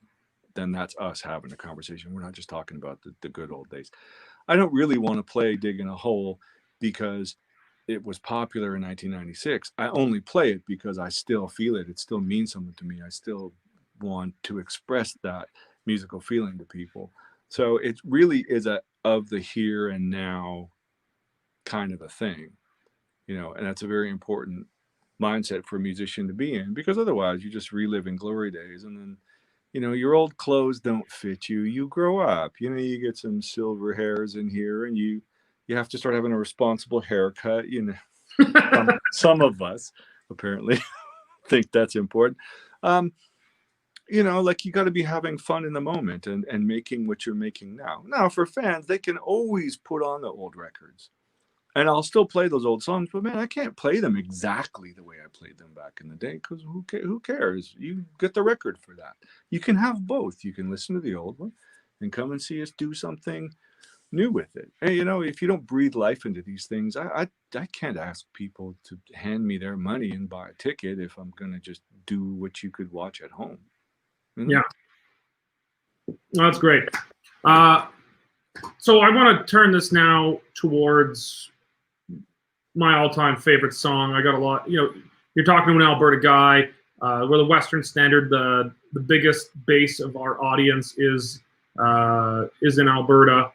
us having a conversation. We're not just talking about the good old days. I don't really want to play Digging a Hole because it was popular in 1996. I only play it because I still feel it. It still means something to me. I still want to express that musical feeling to people. So it really is a of the here and now kind of a thing, and that's a very important mindset for a musician to be in, because otherwise you just relive in glory days, and then your old clothes don't fit you. You grow up, you get some silver hairs in here, and you have to start having a responsible haircut. Some of us apparently think that's important. Like, you got to be having fun in the moment and making what you're making now. Now, for fans, they can always put on the old records, and I'll still play those old songs, but man, I can't play them exactly the way I played them back in the day, because who cares? You get the record for that. You can have both. You can listen to the old one and come and see us do something new with it. Hey, if you don't breathe life into these things, I can't ask people to hand me their money and buy a ticket if I'm going to just do what you could watch at home. Yeah. That's great. So I want to turn this now towards my all-time favorite song. I got a lot, you're talking to an Alberta guy. We're the Western Standard. The biggest base of our audience is in Alberta.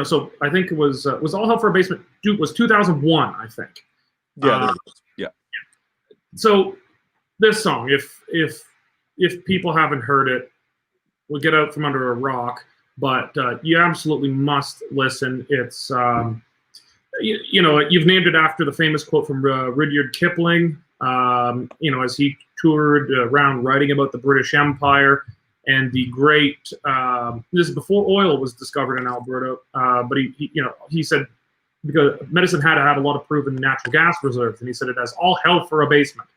So I think it was All Hell for a Basement was 2001, I think. Yeah. Yeah. So this song, if people haven't heard it, we'll get out from under a rock, but you absolutely must listen. It's you've named it after the famous quote from Rudyard Kipling. As he toured around writing about the British Empire and the great. This is before oil was discovered in Alberta, but he said, because Medicine Hat had a lot of proven natural gas reserves, and he said it has all hell for a basement.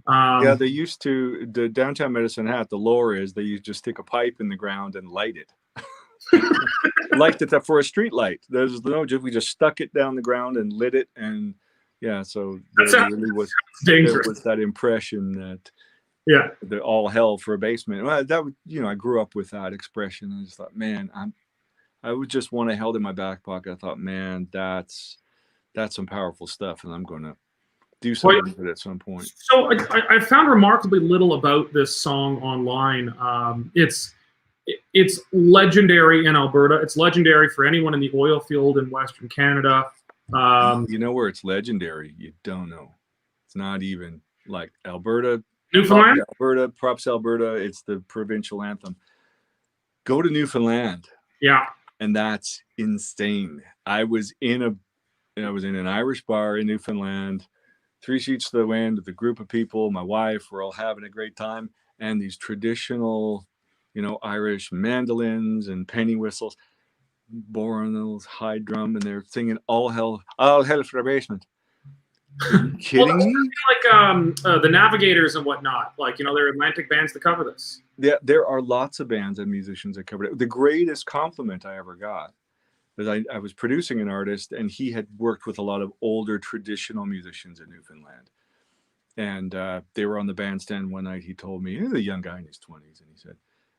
They used to, the downtown Medicine Hat, the lore is they used to just stick a pipe in the ground and light it. Liked it for a street light. We just stuck it down the ground and lit it, and so there really was that impression that the all hell for a basement. Well, I grew up with that expression, and I just thought, man, I would just want to held in my back pocket. I thought, man, that's some powerful stuff, and I'm going to do something with it at some point. So I found remarkably little about this song online. It's legendary in Alberta. It's legendary for anyone in the oil field in Western Canada. You know where it's legendary? You don't know. It's not even like Alberta. Newfoundland? Props Alberta. It's the provincial anthem. Go to Newfoundland. Yeah. And that's insane. I was in an Irish bar in Newfoundland, 3 sheets to the wind with a group of people, my wife, we're all having a great time. And these traditional, Irish mandolins and penny whistles, bornals, high drum, and they're singing all hell for a basement. Are you kidding me? Like the Navigators and whatnot, they're Atlantic bands that cover this. Yeah, there are lots of bands and musicians that covered it. The greatest compliment I ever got was I was producing an artist, and he had worked with a lot of older traditional musicians in Newfoundland. And they were on the bandstand one night. He told me, he was a young guy in his 20s, and he said,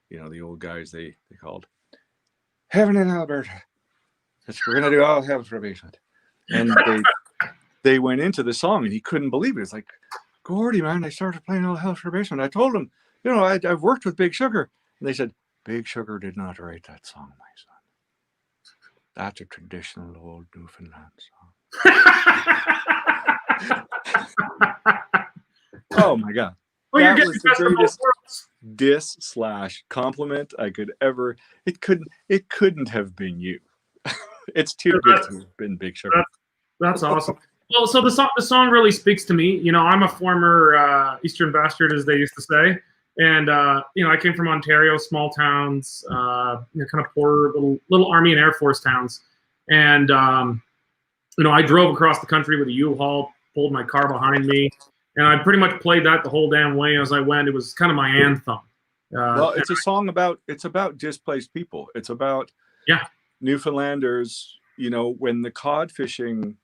the old guys, they called Heaven in Alberta. We're going to do all hell for a basement. And they went into the song, and he couldn't believe it. It's like, Gordie, man, they started playing all hell for a basement. I told him, I've worked with Big Sugar. And they said, Big Sugar did not write that song, my son. That's a traditional old Newfoundland song. Oh my God. Well, you're That getting was the best the of both greatest worlds. diss/compliment I could ever. It couldn't have been you. It's too Yeah, good to have been Big Sugar. That's awesome. Well, so the song really speaks to me. You know, I'm a former Eastern bastard, as they used to say, and you know, I came from Ontario, small towns, you know, kind of poor little Army and Air Force towns, and you know, I drove across the country with a U-Haul, pulled my car behind me, and I pretty much played that the whole damn way as I went. It was kind of my anthem. Well, it's a song about displaced people. It's about Yeah. Newfoundlanders. You know, when the cod fishing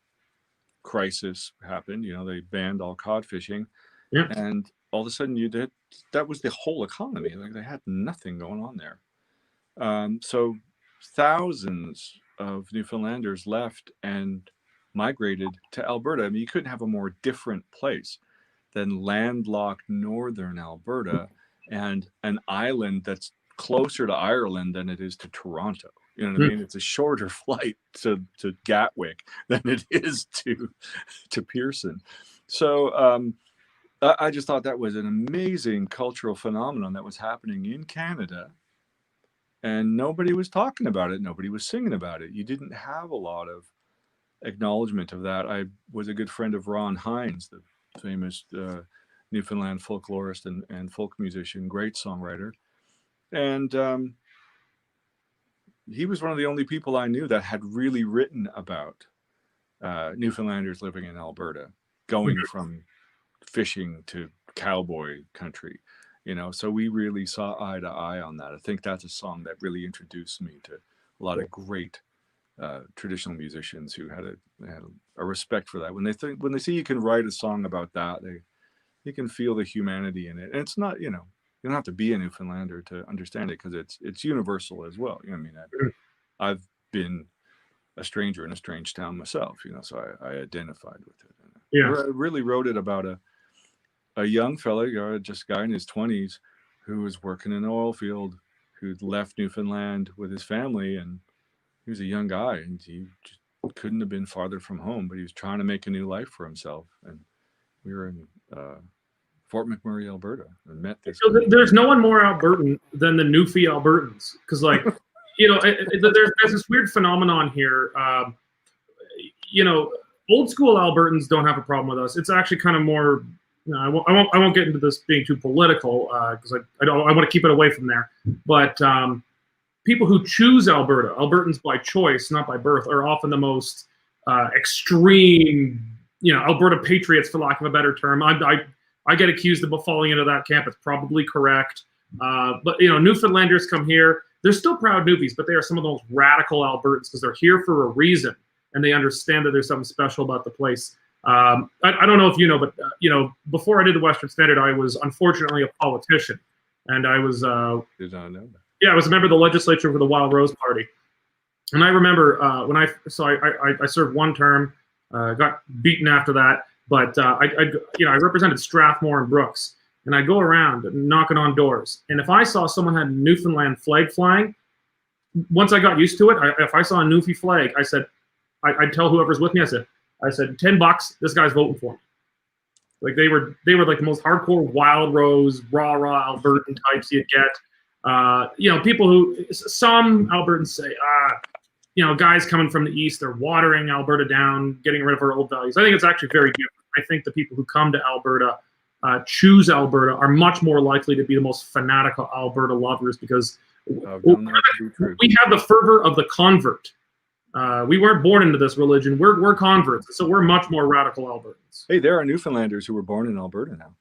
crisis happened, you know, they banned all cod fishing, Yeah. and all of a sudden that was the whole economy. Like, they had nothing going on there. So thousands of Newfoundlanders left and migrated to Alberta. I mean, you couldn't have a more different place than landlocked northern Alberta and an island that's closer to Ireland than it is to Toronto. You know what I mean? It's a shorter flight to Gatwick than it is to Pearson. So I just thought that was an amazing cultural phenomenon that was happening in Canada, and nobody was talking about it. Nobody was singing about it. You didn't have a lot of acknowledgement of that. I was a good friend of Ron Hines, the famous Newfoundland folklorist and folk musician, great songwriter. And he was one of the only people I knew that had really written about Newfoundlanders living in Alberta, going from fishing to cowboy country, you know. So we really saw eye to eye on that. I think that's a song that really introduced me to a lot of great traditional musicians who had a respect for that. When they see you can write a song about that, you can feel the humanity in it. And it's not, you know, you don't have to be a Newfoundlander to understand it, because it's universal as well. You know what I mean? I've been a stranger in a strange town myself, you know, so I identified with it. Yeah. I really wrote it about a young fella, just a guy in his 20s, who was working in an oil field, who'd left Newfoundland with his family, and he was a young guy, and he just couldn't have been farther from home, but he was trying to make a new life for himself. And we were in Fort McMurray, Alberta, and met this. So there's no one more Albertan than the Newfie Albertans, because, like, you know, there's this weird phenomenon here. You know, old school Albertans don't have a problem with us. It's actually kind of more. You know, I won't get into this being too political, because I want to keep it away from there. But people who choose Albertans by choice, not by birth, are often the most extreme, you know, Alberta patriots, for lack of a better term. I get accused of falling into that camp. It's probably correct. But, you know, Newfoundlanders come here. They're still proud Newfies, but they are some of the most radical Albertans, because they're here for a reason, and they understand that there's something special about the place. I don't know if you know, but, you know, before I did the Western Standard, I was unfortunately a politician. And I was Did not know that. Yeah, I was a member of the legislature for the Wild Rose Party. And I remember when I served one term, got beaten after that. But I represented Strathmore and Brooks, and I go around knocking on doors. And if I saw someone had a Newfoundland flag flying, once I got used to it, if I saw a Newfie flag, I said, I'd tell whoever's with me, I said, $10, this guy's voting for me. Like, they were like the most hardcore Wild Rose, rah Albertan types you'd get. You know, people who, some Albertans say, you know, guys coming from the east, they're watering Alberta down, getting rid of our old values. I think it's actually very different. I think the people who come to Alberta, choose Alberta, are much more likely to be the most fanatical Alberta lovers, because we have the fervor of the convert. We weren't born into this religion. We're converts, so we're much more radical Albertans. Hey, there are Newfoundlanders who were born in Alberta now.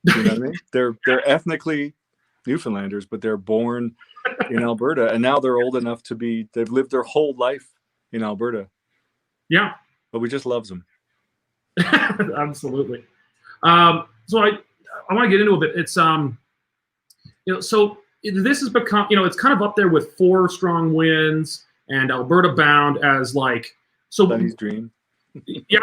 You know what I mean? They're ethnically Newfoundlanders, but they're born in Alberta, and now they're old enough to be. They've lived their whole life in Alberta. Yeah, but we just love them. Absolutely. So I want to get into a bit. It's you know, so this has become, you know, it's kind of up there with Four Strong Winds and Alberta Bound as like, so Sunny's Dream. Yeah.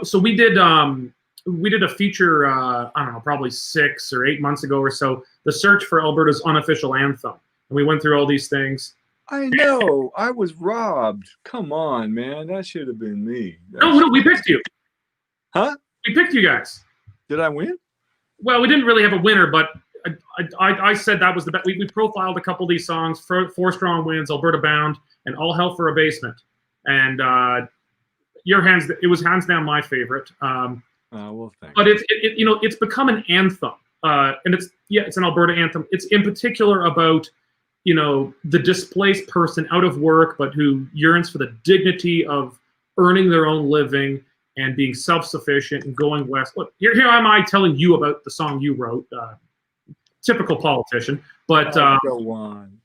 So we did a feature, I don't know, probably 6 or 8 months ago or so, the search for Alberta's unofficial anthem. And we went through all these things. I know. I was robbed. Come on, man. That should have been me. No, we picked you. Huh? We picked you guys. Did I win? Well, we didn't really have a winner, but I said that was the best. We profiled a couple of these songs: Four Strong Winds, Alberta Bound, and All Hell for a Basement. And it was hands down my favorite. Well, thanks. But it's become an anthem, and it's an Alberta anthem. It's in particular about the displaced person out of work, but who yearns for the dignity of earning their own living and being self-sufficient and going west. Look, here am I telling you about the song you wrote. Typical politician, but go on.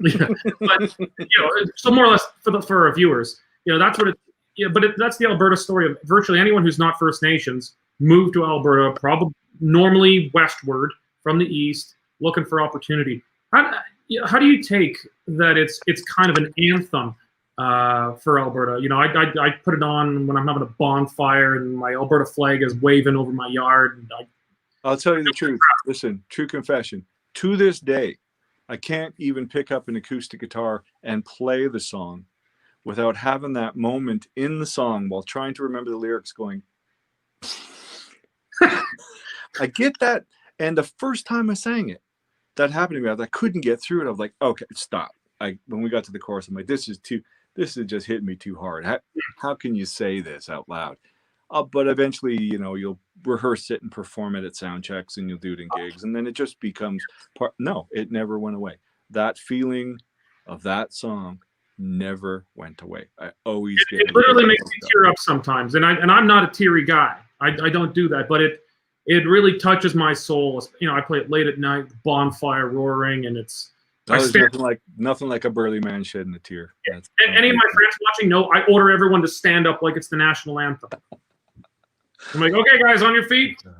Yeah, but so more or less for our viewers, that's what it. That's the Alberta story of virtually anyone who's not First Nations moved to Alberta, probably normally westward from the east, looking for opportunity. How do you take that? It's kind of an anthem for Alberta. I put it on when I'm having a bonfire and my Alberta flag is waving over my yard. And I'll tell you the truth. Listen, true confession. To this day, I can't even pick up an acoustic guitar and play the song without having that moment in the song while trying to remember the lyrics going, I get that. And the first time I sang it, that happened to me. I couldn't get through it. I was like, okay, stop. When we got to the chorus, I'm like, this is just hitting me too hard. How can you say this out loud? But eventually, you'll rehearse it and perform it at sound checks, and you'll do it in gigs, and then it just becomes part. No, it never went away. That feeling of that song never went away. I always get it. Literally makes me tear up sometimes, and I'm not a teary guy. I don't do that, but it really touches my soul. I play it late at night, bonfire roaring, and it's. There's nothing like a burly man shedding a tear. Yeah. Any of my friends watching know I order everyone to stand up like it's the national anthem. I'm like, okay, guys, on your feet. So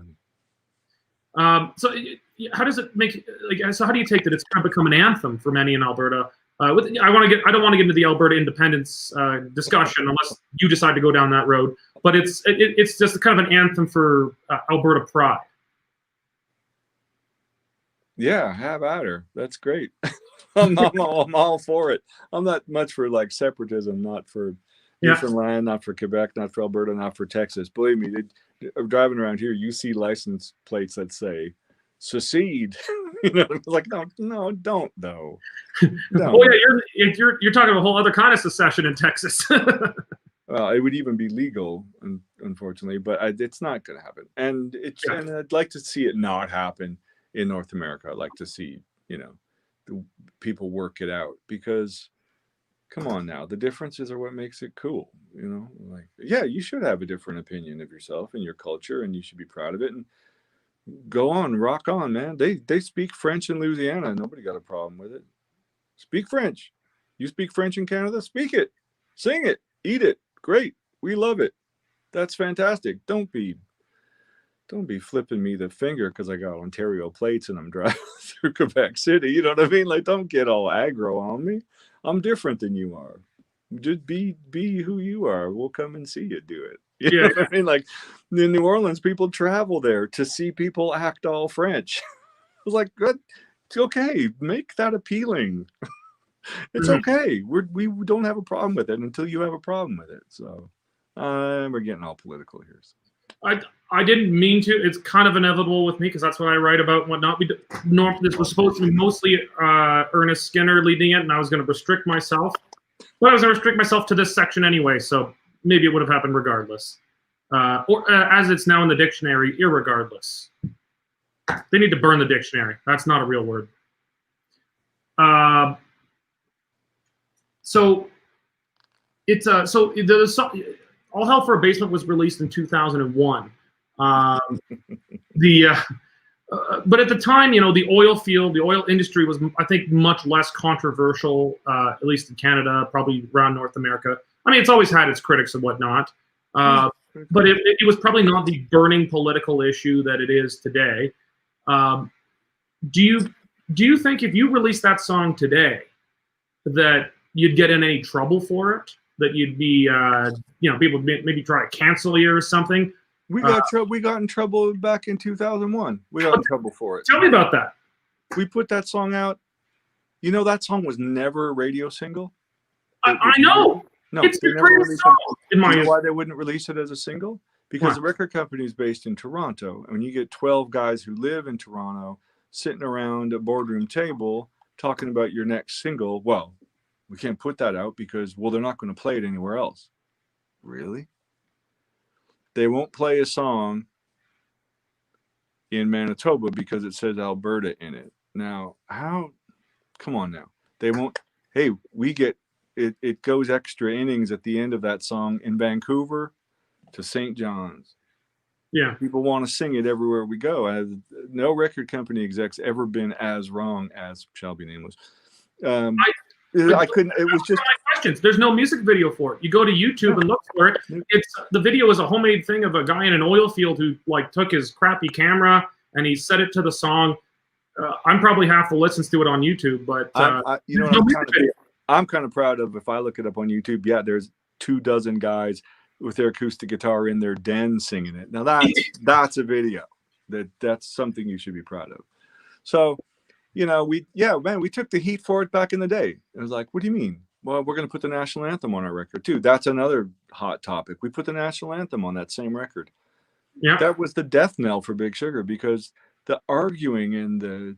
how does it make? So how do you take that? It's kind of become an anthem for many in Alberta. I don't want to get into the Alberta independence discussion unless you decide to go down that road. But it's just kind of an anthem for Alberta pride. Yeah, have at her. That's great. I'm all for it. I'm not much for separatism, not for Newfoundland, not for Quebec, not for Alberta, not for Texas. Believe me, driving around here, you see license plates that say "secede." No, don't though. No. Oh yeah, you're talking about a whole other kind of secession in Texas. Well, it would even be legal, unfortunately, but it's not going to happen. And and I'd like to see it not happen in North America. I'd like to see the people work it out, because come on now, the differences are what makes it cool. You should have a different opinion of yourself and your culture, and you should be proud of it, and go on, rock on, man. They speak French in Louisiana. Nobody got a problem with it. Speak French. You speak French in Canada, speak it, sing it, eat it. Great. We love it. That's fantastic. Don't be flipping me the finger because I got Ontario plates and I'm driving through Quebec City. You know what I mean? Don't get all aggro on me. I'm different than you are. Just be who you are. We'll come and see you do it. You know what I mean? In New Orleans, people travel there to see people act all French. I was like, good. It's okay. Make that appealing. It's okay. We don't have a problem with it until you have a problem with it. So we're getting all political here. So. I didn't mean to. It's kind of inevitable with me because that's what I write about and whatnot. This was supposed to be mostly Ernest Skinner leading it, and I was going to restrict myself. But I was going to restrict myself to this section anyway, so maybe it would have happened regardless. Or as it's now in the dictionary, irregardless. They need to burn the dictionary. That's not a real word. So it's All Hell for a Basement was released in 2001. But at the time, the oil field, the oil industry was, I think, much less controversial, at least in Canada, probably around North America. I mean, it's always had its critics and whatnot, but it was probably not the burning political issue that it is today. Do you think if you released that song today, that you'd get in any trouble for it? That you'd be, people would maybe try to cancel you or something? We got in trouble back in 2001. We got in trouble for it. Tell me about that. We put that song out You know, that song was never a radio single. I know. No, It's they the never greatest released song, it. in my You know opinion. why they wouldn't release it as a single? Because Why? the record company is based in Toronto. And when you get 12 guys who live in Toronto sitting around a boardroom table talking about your next single, well, we can't put that out because, well, they're not going to play it anywhere else. Really? They won't play a song in Manitoba because it says Alberta in it. Now, how? Come on now. They won't. Hey, we get it. It goes extra innings at the end of that song in Vancouver to St. John's. Yeah. People want to sing it everywhere we go. No record company exec's ever been as wrong as shall be nameless. I couldn't. It was just my questions. There's no music video for it. You go to YouTube and look for it. It's the video is a homemade thing of a guy in an oil field who like took his crappy camera and he set it to the song. I'm probably half the listens to it on YouTube, but you know what I'm kind of proud of. If I look it up on YouTube, yeah, there's 24 guys with their acoustic guitar in their den singing it. Now that's a video. That's something you should be proud of. So, you know, we took the heat for it back in the day. It was like, what do you mean? Well, we're going to put the national anthem on our record too. That's another hot topic. We put the national anthem on that same record. Yeah, that was the death knell for Big Sugar, because the arguing and the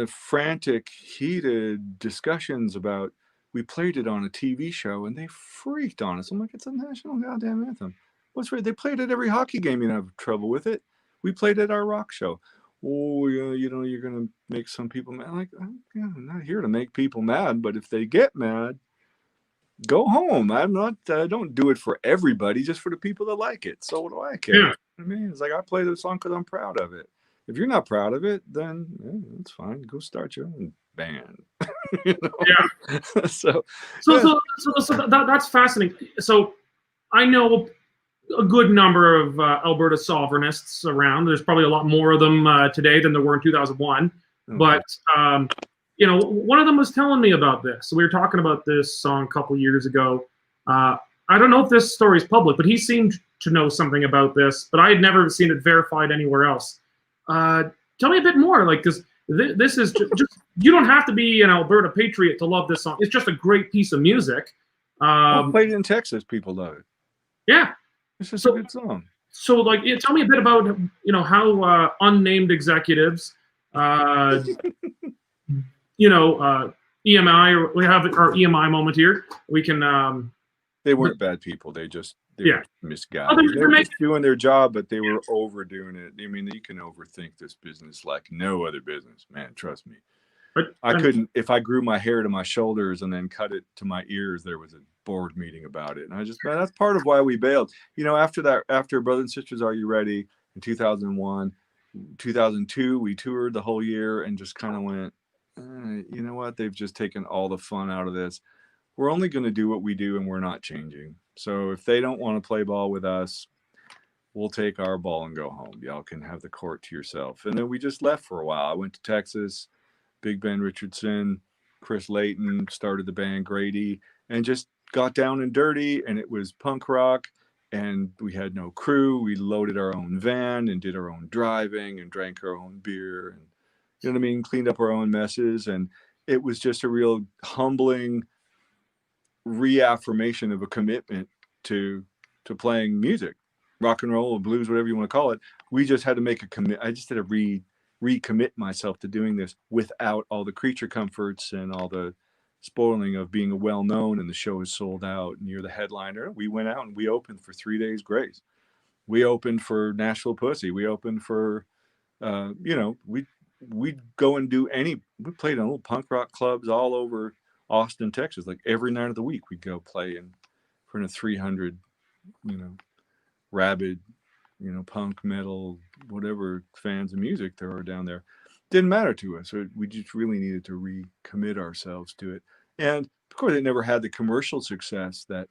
frantic, heated discussions about, we played it on a TV show and they freaked on us. I'm like, it's a national goddamn anthem. What's right? They played it every hockey game. You don't have trouble with it. We played it at our rock show. Oh, you know, you're going to make some people mad. I'm like, I'm not here to make people mad, but if they get mad, go home. I don't do it for everybody, just for the people that like it. So what do I care? Yeah. I mean, it's like, I play the song because I'm proud of it. If you're not proud of it, then it's fine. Go start your own band. You know? Yeah. So that's fascinating. So I know a good number of Alberta sovereignists around. There's probably a lot more of them today than there were in 2001. Okay. But you know, one of them was telling me about this. So we were talking about this song a couple years ago. I don't know if this story is public, but he seemed to know something about this, but I had never seen it verified anywhere else. Tell me a bit more, like, because this is just you don't have to be an Alberta patriot to love this song. It's just a great piece of music. I played it in Texas. People love it. Yeah, it's just a good song. So, like, tell me a bit about, you know, how unnamed executives, you know, EMI, or we have our EMI moment here. We can. They weren't bad people. They were misguided. Oh, they were just doing their job, but they were overdoing it. I mean, you can overthink this business like no other business, man. Trust me. But I couldn't. If I grew my hair to my shoulders and then cut it to my ears, there was a board meeting about it, and I just, man, that's part of why we bailed. You know, after Brothers and Sisters, Are You Ready? In 2001, 2002, we toured the whole year and just kind of went, you know what? They've just taken all the fun out of this. We're only going to do what we do, and we're not changing. So if they don't want to play ball with us, we'll take our ball and go home. Y'all can have the court to yourself. And then we just left for a while. I went to Texas. Big Ben Richardson, Chris Layton started the band Grady, and just got down and dirty. And it was punk rock, and we had no crew. We loaded our own van and did our own driving and drank our own beer, and, you know what I mean, cleaned up our own messes. And it was just a real humbling reaffirmation of a commitment to playing music, rock and roll or blues, whatever you want to call it. We just had to make a commit. I just had to recommit myself to doing this without all the creature comforts and all the spoiling of being a well-known and the show is sold out and you're the headliner. We went out and we opened for 3 Days Grace. We opened for Nashville Pussy. We opened for, you know, we'd go and do we played in little punk rock clubs all over Austin, Texas. Like every night of the week, we'd go play in front of 300, you know, rabid, you know, punk, metal, whatever fans of music there are down there. Didn't matter to us. We just really needed to recommit ourselves to it. And of course, it never had the commercial success that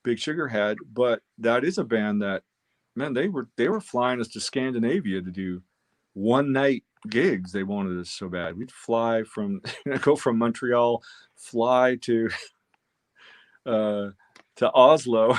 Big Sugar had, but that is a band that, man, they were flying us to Scandinavia to do one night gigs. They wanted us so bad. We'd fly go from Montreal, fly to Oslo,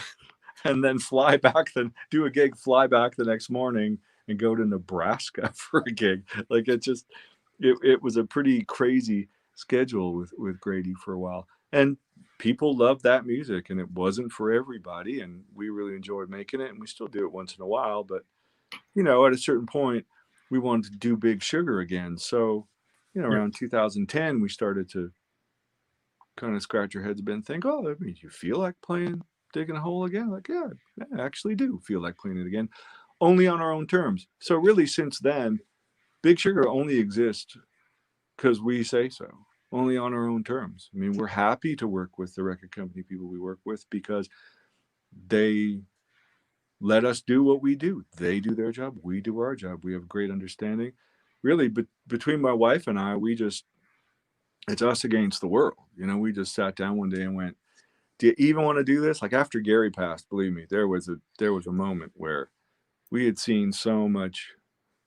and then fly back, then do a gig, fly back the next morning and go to Nebraska for a gig. Like it was a pretty crazy, schedule with Grady for a while, and people loved that music, and it wasn't for everybody, and we really enjoyed making it, and we still do it once in a while. But at a certain point, we wanted to do Big Sugar again. So, around 2010, we started to kind of scratch our heads a bit and think, oh, that means you feel like playing Digging a Hole again? Like, yeah, I actually do feel like playing it again, only on our own terms. So really, since then, Big Sugar only exists because we say so, only on our own terms. I mean, we're happy to work with the record company people we work with because they let us do what we do. They do their job. We do our job. We have great understanding. Really, but between my wife and I, it's us against the world. We just sat down one day and went, do you even want to do this? Like after Gary passed, believe me, there was a moment where we had seen so much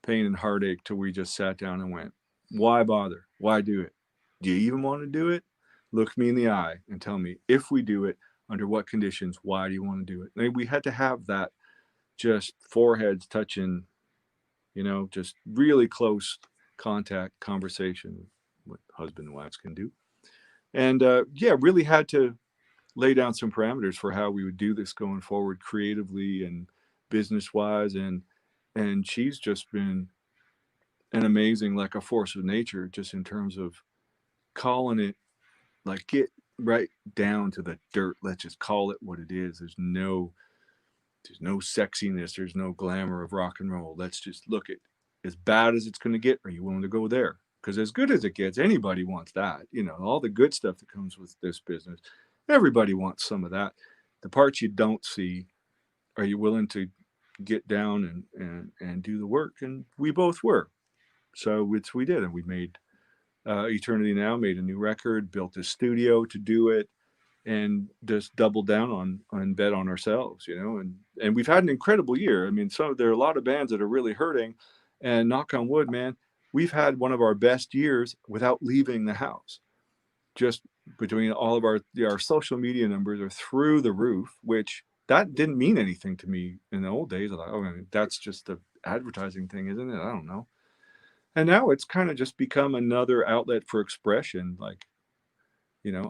pain and heartache till we just sat down and went, why bother? Why do it? Do you even want to do it? Look me in the eye and tell me, if we do it, under what conditions, why do you want to do it? And we had to have that just foreheads touching, just really close contact conversation, what husband and wives can do. And really had to lay down some parameters for how we would do this going forward creatively and business wise. And she's just been an amazing, like a force of nature, just in terms of calling it, like get right down to the dirt. Let's just call it what it is. There's no sexiness. There's no glamour of rock and roll. Let's just look at as bad as it's going to get. Are you willing to go there? Because as good as it gets, anybody wants that. All the good stuff that comes with this business. Everybody wants some of that. The parts you don't see, are you willing to get down and do the work? And we both were. So we did. And we made Eternity Now, made a new record, built a studio to do it, and just doubled down on bet on ourselves, and we've had an incredible year. I mean, there are a lot of bands that are really hurting, and knock on wood, man, we've had one of our best years without leaving the house. Just between all of our social media numbers are through the roof, which that didn't mean anything to me in the old days. I thought, that's just the advertising thing, isn't it? I don't know. And now it's kind of just become another outlet for expression. Like,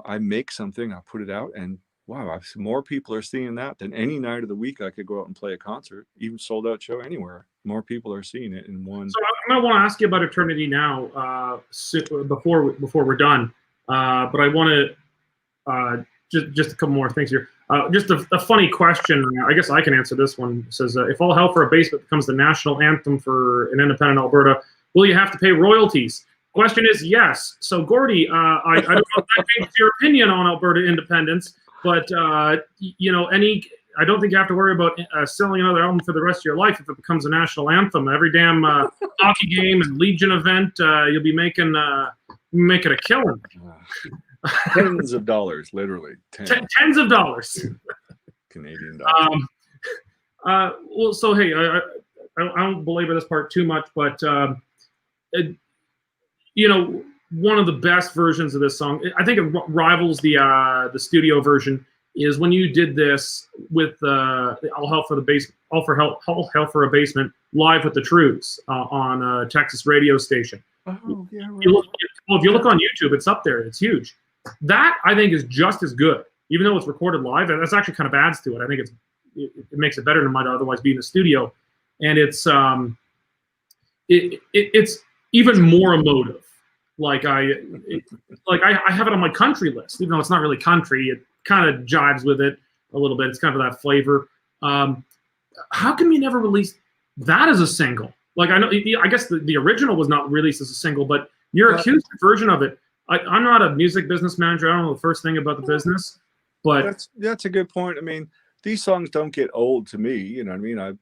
I make something, I put it out, and wow, more people are seeing that than any night of the week I could go out and play a concert, even sold out show anywhere. More people are seeing it in one. So I'm going to want to ask you about Eternity Now before we're done. But I want to just a couple more things here. Just a funny question. I guess I can answer this one. It says, if All Hell for a Basement becomes the national anthem for an independent Alberta, will you have to pay royalties? Question is yes. So Gordie, I don't know if that changes your opinion on Alberta independence, but I don't think you have to worry about selling another album for the rest of your life if it becomes a national anthem. Every damn hockey game and Legion event, you'll be making a killing. Tens of dollars, literally. Tens of dollars. Canadian dollars. Well, so hey, I don't belabor this part too much, but one of the best versions of this song, I think it rivals the studio version, is when you did this with All Hell for a Basement live with the Trues on a Texas radio station. Oh, yeah, right. If you look on YouTube, it's up there. It's huge. That, I think, is just as good, even though it's recorded live. That's actually kind of adds to it. I think it makes it better than it might otherwise be in the studio, and it's even more emotive. Like I have it on my country list, even though it's not really country. It kind of jives with it a little bit. It's kind of that flavor. How come you never released that as a single? Like, I guess the original was not released as a single, but your acoustic version of it. I'm not a music business manager. I don't know the first thing about the business, but that's a good point. I mean, these songs don't get old to me. You know what I mean?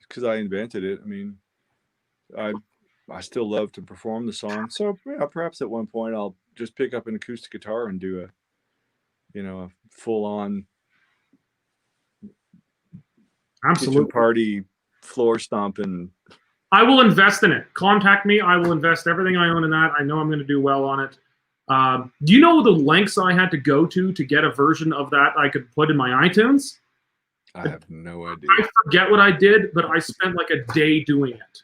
Because I invented it. I mean, I still love to perform the song. So perhaps at one point I'll just pick up an acoustic guitar and do a full-on kitchen party floor stomping. I will invest in it. Contact me. I will invest everything I own in that. I know I'm going to do well on it. Do you know the lengths I had to go to get a version of that I could put in my iTunes? I have no idea. I forget what I did, but I spent like a day doing it.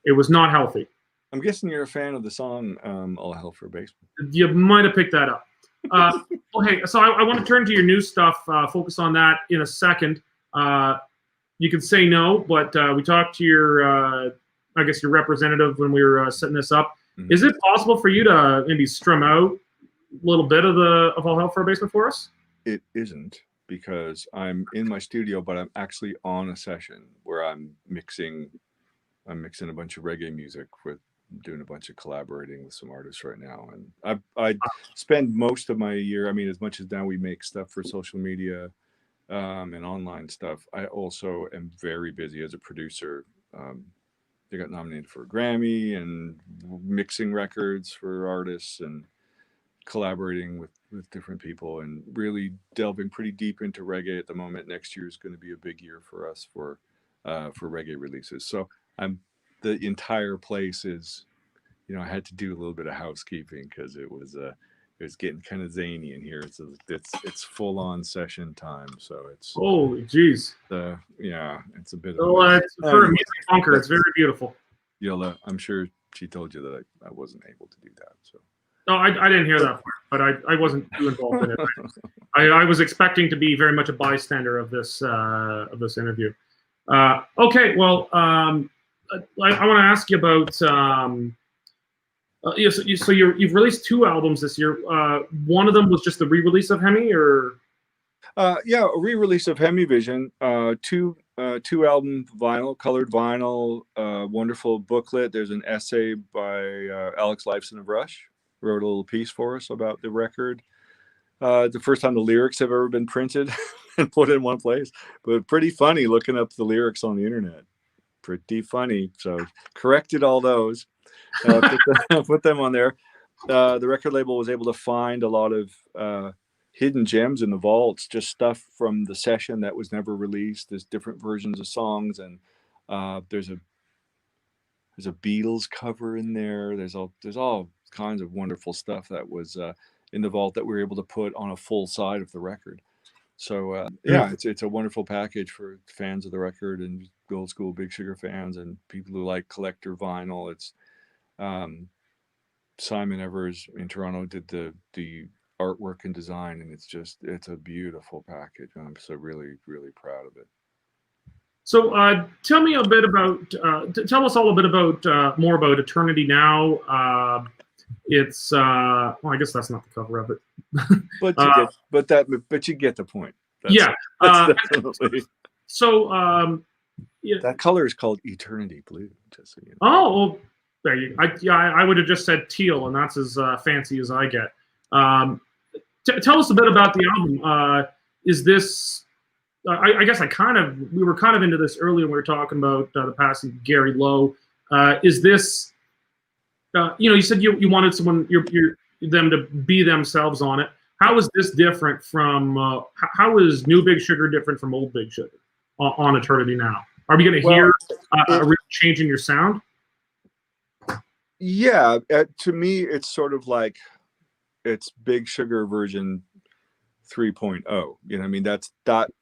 It was not healthy. I'm guessing you're a fan of the song All Hell for a Baseman. You might have picked that up. Okay, so I want to turn to your new stuff, focus on that in a second. You can say no, but we talked to your, I guess, your representative when we were setting this up. Mm-hmm. Is it possible for you to maybe strum out a little bit of All Hell for a Baseman for us? It isn't, because I'm in my studio, but I'm actually on a session where I'm mixing a bunch of reggae music with doing a bunch of collaborating with some artists right now. And I spend most of my year, I mean, as much as now we make stuff for social media and online stuff, I also am very busy as a producer. They got nominated for a Grammy and mixing records for artists and collaborating with different people and really delving pretty deep into reggae at the moment. Next year is going to be a big year for us for reggae releases. So the entire place is, I had to do a little bit of housekeeping because it was getting kind of zany in here. It's full on session time. So it's holy jeez. It's a bit of for a music bunker. It's very beautiful. Yola, I'm sure she told you that I wasn't able to do that. So. No, I didn't hear that part, but I wasn't too involved in it. I was expecting to be very much a bystander of this interview. Okay, well, I want to ask you about. So you've released 2 albums this year. One of them was just the re-release of Hemi, or? A re-release of Hemi Vision. 2 album vinyl, colored vinyl. Wonderful booklet. There's an essay by Alex Lifeson of Rush. Wrote a little piece for us about the record. The first time the lyrics have ever been printed and put in one place, but pretty funny looking up the lyrics on the internet. Pretty funny. So corrected all those, put them on there. The record label was able to find a lot of hidden gems in the vaults, just stuff from the session that was never released. There's different versions of songs, and there's a Beatles cover in there. There's all kinds of wonderful stuff that was in the vault that we were able to put on a full side of the record. So it's a wonderful package for fans of the record and old school Big Sugar fans and people who like collector vinyl. It's Simon Evers in Toronto did the artwork and design, and it's a beautiful package. I'm so really, really proud of it. So tell me a bit about, tell us all a bit about, more about Eternity Now. It's, well, I guess that's not the cover of it. But you get the point. That's definitely. So, yeah. That color is called Eternity Blue, just so you know. Oh, well, there you go. I would have just said teal, and that's as fancy as I get. Tell us a bit about the album. Is this... I guess we were kind of into this earlier when we were talking about the passing of Gary Lowe. Is this, you said you wanted someone, them to be themselves on it. How is this different from, how is New Big Sugar different from Old Big Sugar on Eternity Now? Are we going to hear a real change in your sound? Yeah, to me, it's sort of like it's Big Sugar version 3.0. You know, I mean, that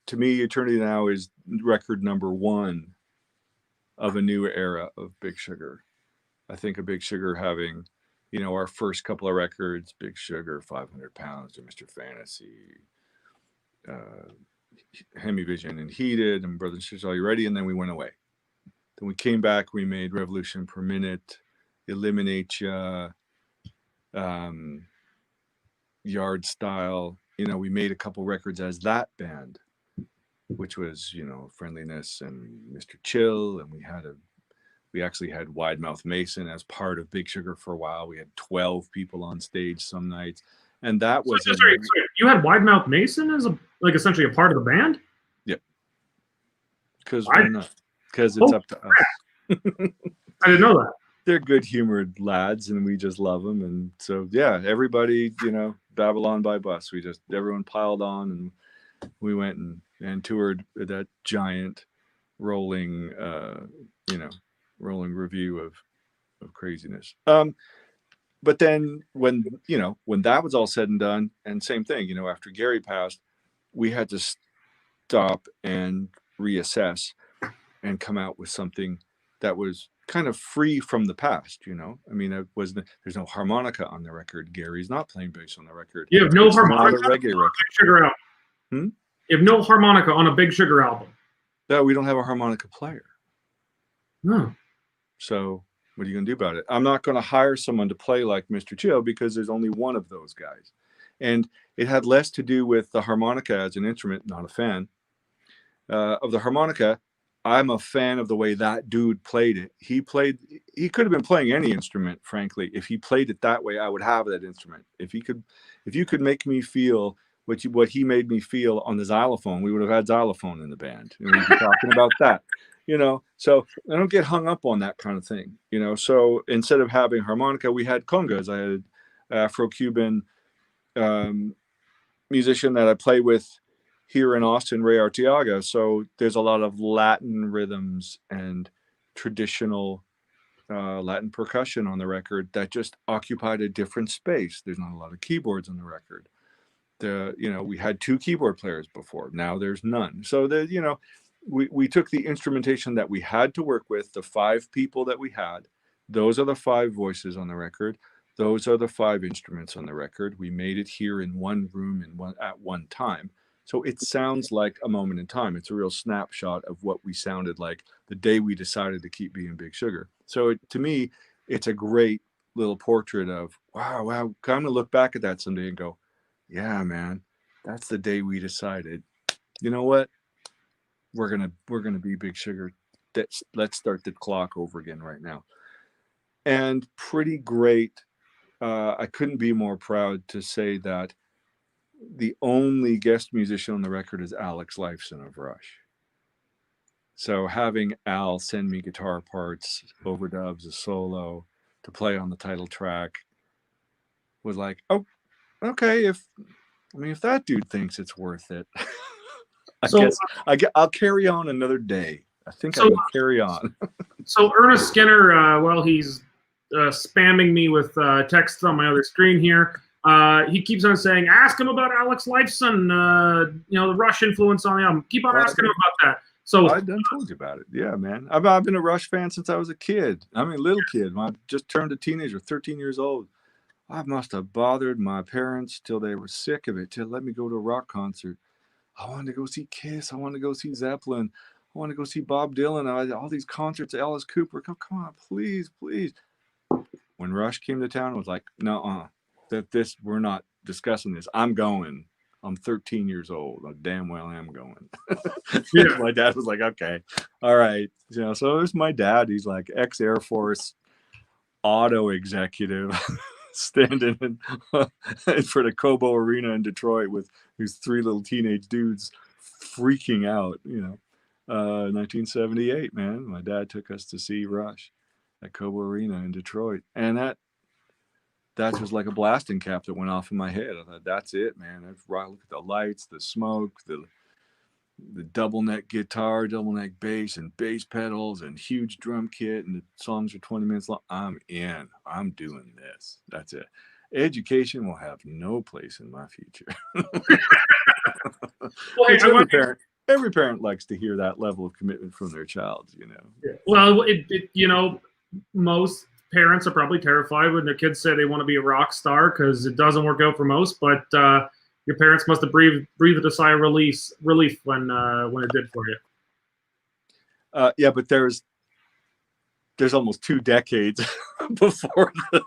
to me, Eternity Now is record number 1 of a new era of Big Sugar. I think of Big Sugar having, our first couple of records, Big Sugar, 500 Pounds, to Mr. Fantasy, Hemi Vision and Heated, and Brothers and Sisters, Are You Ready? And then we went away. Then we came back, we made Revolution Per Minute, Eliminate Ya, Yard Style. We made a couple records as that band, which was, Friendliness and Mr. Chill. And we actually had Wide Mouth Mason as part of Big Sugar for a while. We had 12 people on stage some nights. And that was... Sorry, you had Wide Mouth Mason as essentially a part of the band? Yep. Because why not? Because it's up to us. I didn't know that. They're good-humored lads, and we just love them. And so, yeah, everybody, Babylon by bus. Everyone piled on, and we went and toured that giant rolling review of craziness. But then when that was all said and done, and same thing, after Gary passed, we had to stop and reassess and come out with something that was kind of free from the past, you know. I mean, there's no harmonica on the record. Gary's not playing bass on the record. You have no It's harmonica not a reggae on a record. Big Sugar album. Hmm? You have no harmonica on a Big Sugar album. No, we don't have a harmonica player. No. So what are you going to do about it? I'm not going to hire someone to play like Mr. Chill because there's only one of those guys. And it had less to do with the harmonica as an instrument, not a fan. Of the harmonica, I'm a fan of the way that dude played it. He could have been playing any instrument, frankly. If he played it that way, I would have that instrument. If you could make me feel what he made me feel on the xylophone, we would have had xylophone in the band. And we'd be talking about that, you know. So I don't get hung up on that kind of thing, you know. So instead of having harmonica, we had congas. I had Afro-Cuban musician that I play with here in Austin, Ray Arteaga. So there's a lot of Latin rhythms and traditional Latin percussion on the record that just occupied a different space. There's not a lot of keyboards on the record. We had 2 keyboard players before. Now there's none. So we took the instrumentation that we had to work with, the 5 people that we had. Those are the 5 voices on the record. Those are the 5 instruments on the record. We made it here in one room at one time. So it sounds like a moment in time. It's a real snapshot of what we sounded like the day we decided to keep being Big Sugar. So to me, it's a great little portrait of, wow, I'm going to look back at that someday and go, yeah, man, that's the day we decided, you know what? We're gonna be Big Sugar. Let's start the clock over again right now. And pretty great. I couldn't be more proud to say that the only guest musician on the record is Alex Lifeson of Rush. So having Al send me guitar parts, overdubs, a solo to play on the title track was like, oh, okay. If that dude thinks it's worth it, I'll carry on another day. I think I can carry on. So Ernest Skinner, while he's spamming me with texts on my other screen here, he keeps on saying, ask him about Alex Lifeson, the Rush influence on the album. Keep on asking him about that. So I done told you about it. Yeah, man. I've been a Rush fan since I was a kid. I mean, little kid. I just turned a teenager, 13 years old. I must have bothered my parents till they were sick of it, to let me go to a rock concert. I wanted to go see Kiss. I wanted to go see Zeppelin. I wanted to go see Bob Dylan. All these concerts, Alice Cooper. Come on, please, please. When Rush came to town, I was like, no, we're not discussing this. I'm going. I'm 13 years old. I damn well am going. Yeah. My dad was like, okay, all right. So there's my dad. He's like ex-Air Force auto executive standing in for the Cobo Arena in Detroit with these 3 little teenage dudes freaking out, 1978, man. My dad took us to see Rush at Cobo Arena in Detroit. And that was like a blasting cap that went off in my head. I thought, that's it, man. I look at the lights, the smoke, the double neck guitar, double neck bass, and bass pedals, and huge drum kit, and the songs are 20 minutes long. I'm in. I'm doing this. That's it. Education will have no place in my future. Well, every parent likes to hear that level of commitment from their child, Yeah. Well, most parents are probably terrified when their kids say they want to be a rock star, because it doesn't work out for most. But your parents must have breathed a sigh of relief when it did for you. Yeah, but there's almost 2 decades before the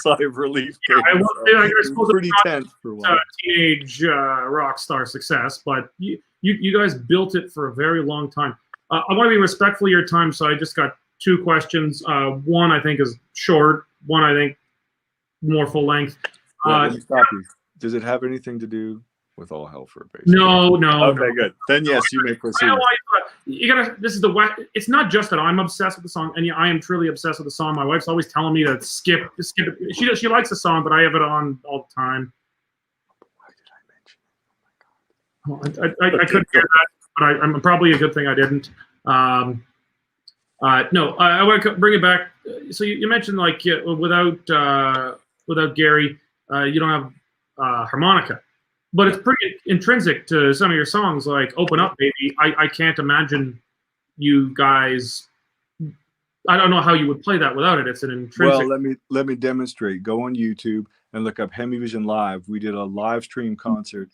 sigh of relief came. Yeah, I suppose pretty tense for a while. Teenage rock star success, but you guys built it for a very long time. I want to be respectful of your time, so I just got 2 questions. One I think is short. One I think more full length. Let me stop you. Does it have anything to do with All Hell for a Bass? No. Okay, good. Then yes, you may proceed. It's not just that I'm obsessed with the song, and I am truly obsessed with the song. My wife's always telling me to skip it. She likes the song, but I have it on all the time. Why did I mention it? Oh my God. I couldn't hear that, but I'm probably a good thing I didn't. No, I want to bring it back. So you mentioned without Gary, you don't have harmonica, but it's pretty intrinsic to some of your songs, like "Open Up, Baby." I can't imagine you guys I don't know how you would play that without it. It's an intrinsic. Well, let me demonstrate. Go on YouTube and look up Hemivision Live. We did a live stream concert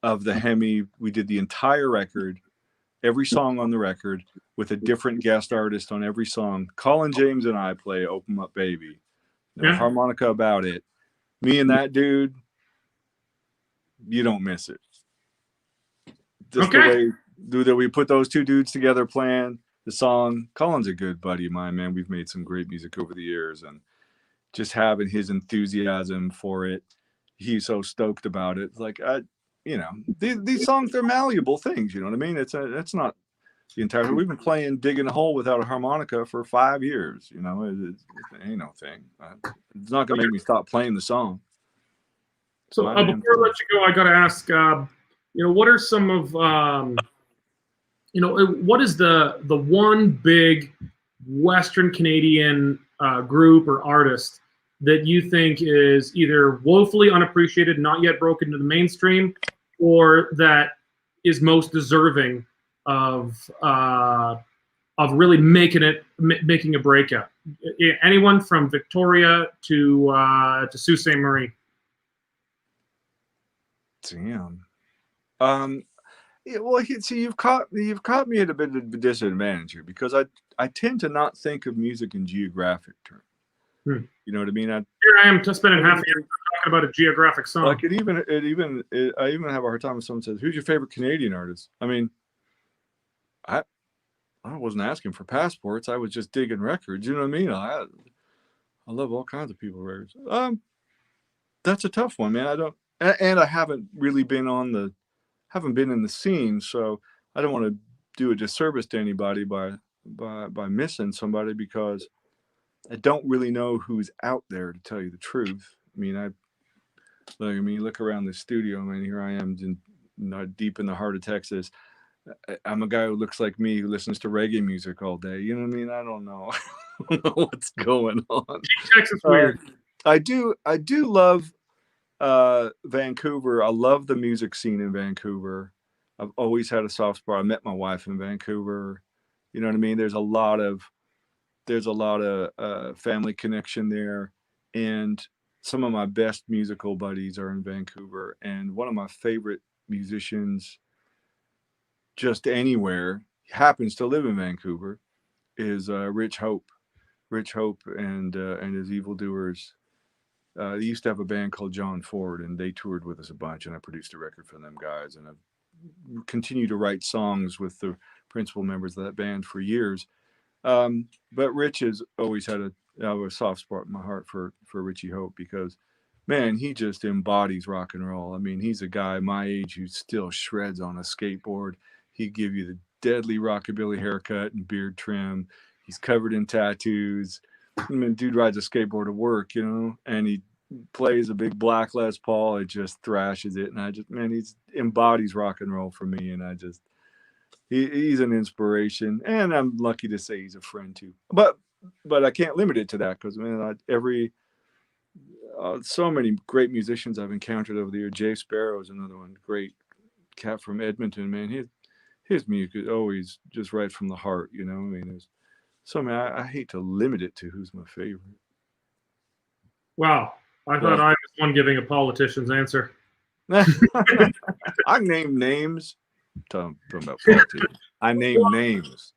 of the Hemi. We did the entire record, every song on the record, with a different guest artist on every song. Colin James and I play "Open Up Baby." No harmonica about it. Me and that dude, you don't miss it. Just the way that we put those two dudes together playing the song. Colin's a good buddy of mine, man. We've made some great music over the years, and just having his enthusiasm for it, he's so stoked about it. It's like, these songs, they're malleable things. You know what I mean? It's not the entire. We've been playing "Digging a Hole" without a harmonica for 5 years. You know, it ain't no thing. It's not gonna make me stop playing the song. So before I let you go, I got to ask, what are some of, what is the one big Western Canadian group or artist that you think is either woefully unappreciated, not yet broken into the mainstream, or that is most deserving of really making a breakout? Anyone from Victoria to Sault Ste. Marie. Damn. Well, see, you've caught me at a bit of a disadvantage here, because I tend to not think of music in geographic terms. You know what I mean? Here I am just spending half a year talking about a geographic song. Like I even have a hard time when someone says, "Who's your favorite Canadian artist?" I mean, I wasn't asking for passports. I was just digging records. You know what I mean? I love all kinds of people's records. That's a tough one, man. I haven't really been in the scene, so I don't want to do a disservice to anybody by missing somebody, because I don't really know who's out there, to tell you the truth. I mean, look around the studio. I mean, here I am deep in the heart of Texas. I'm a guy who looks like me, who listens to reggae music all day. You know what I mean? I don't know, I don't know what's going on. Texas weird. I do love Vancouver. I love the music scene in Vancouver. I've always had a soft spot. I met my wife in Vancouver. You know what I mean? There's a lot of family connection there, and some of my best musical buddies are in Vancouver. And one of my favorite musicians, just anywhere, happens to live in Vancouver, is Rich Hope. Rich Hope and his Evildoers. They used to have a band called John Ford, and they toured with us a bunch, and I produced a record for them guys, and I've continued to write songs with the principal members of that band for years. But Rich has always had a soft spot in my heart for Richie Hope, because, man, he just embodies rock and roll. I mean, he's a guy my age who still shreds on a skateboard. He'd give you the deadly rockabilly haircut and beard trim. He's covered in tattoos. I mean, dude rides a skateboard to work, and he plays a big black Les Paul. It just thrashes it, and he embodies rock and roll for me. And he's an inspiration, and I'm lucky to say he's a friend too. But I can't limit it to that, because, man, so many great musicians I've encountered over the year. Jay Sparrow is another one, great cat from Edmonton, man. His music is always just right from the heart, I mean, there's so many. I hate to limit it to who's my favorite. Wow, I thought I was one giving a politician's answer. I name names. Talking about politics. I name names.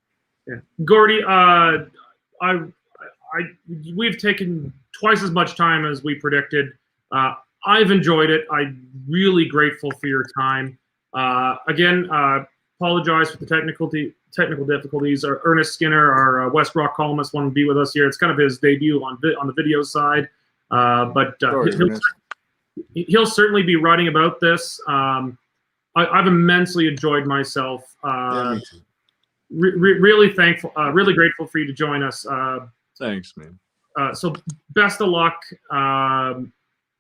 Yeah. Gordie, we've taken twice as much time as we predicted. I've enjoyed it. I'm really grateful for your time. Again, apologize for the technical difficulties. Ernest Skinner, our WESTROCK columnist, wanted to be with us here. It's kind of his debut on the video side, but he'll certainly be writing about this. I've immensely enjoyed myself. Yeah, me too. Really thankful, really grateful for you to join us. Thanks, man. So best of luck.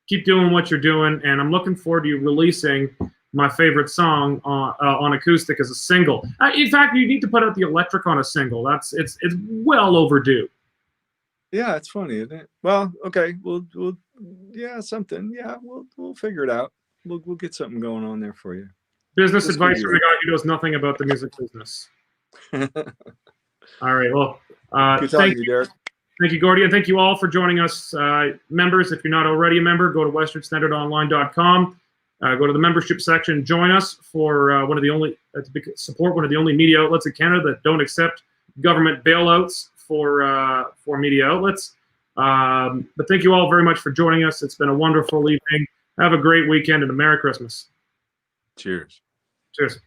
Keep doing what you're doing, and I'm looking forward to you releasing my favorite song on acoustic as a single. In fact, you need to put out the electric on a single. It's well overdue. Yeah, it's funny, isn't it? Well, okay, we'll something. Yeah, we'll figure it out. We'll get something going on there for you. Business advice from a guy who knows nothing about the music business. All right. Well, Good talking to you, Derek. Thank you, Gordie, and thank you all for joining us. Members, if you're not already a member, go to westernstandardonline.com. Go to the membership section. Join us for support one of the only media outlets in Canada that don't accept government bailouts for media outlets. But thank you all very much for joining us. It's been a wonderful evening. Have a great weekend and a Merry Christmas. Cheers. Cheers.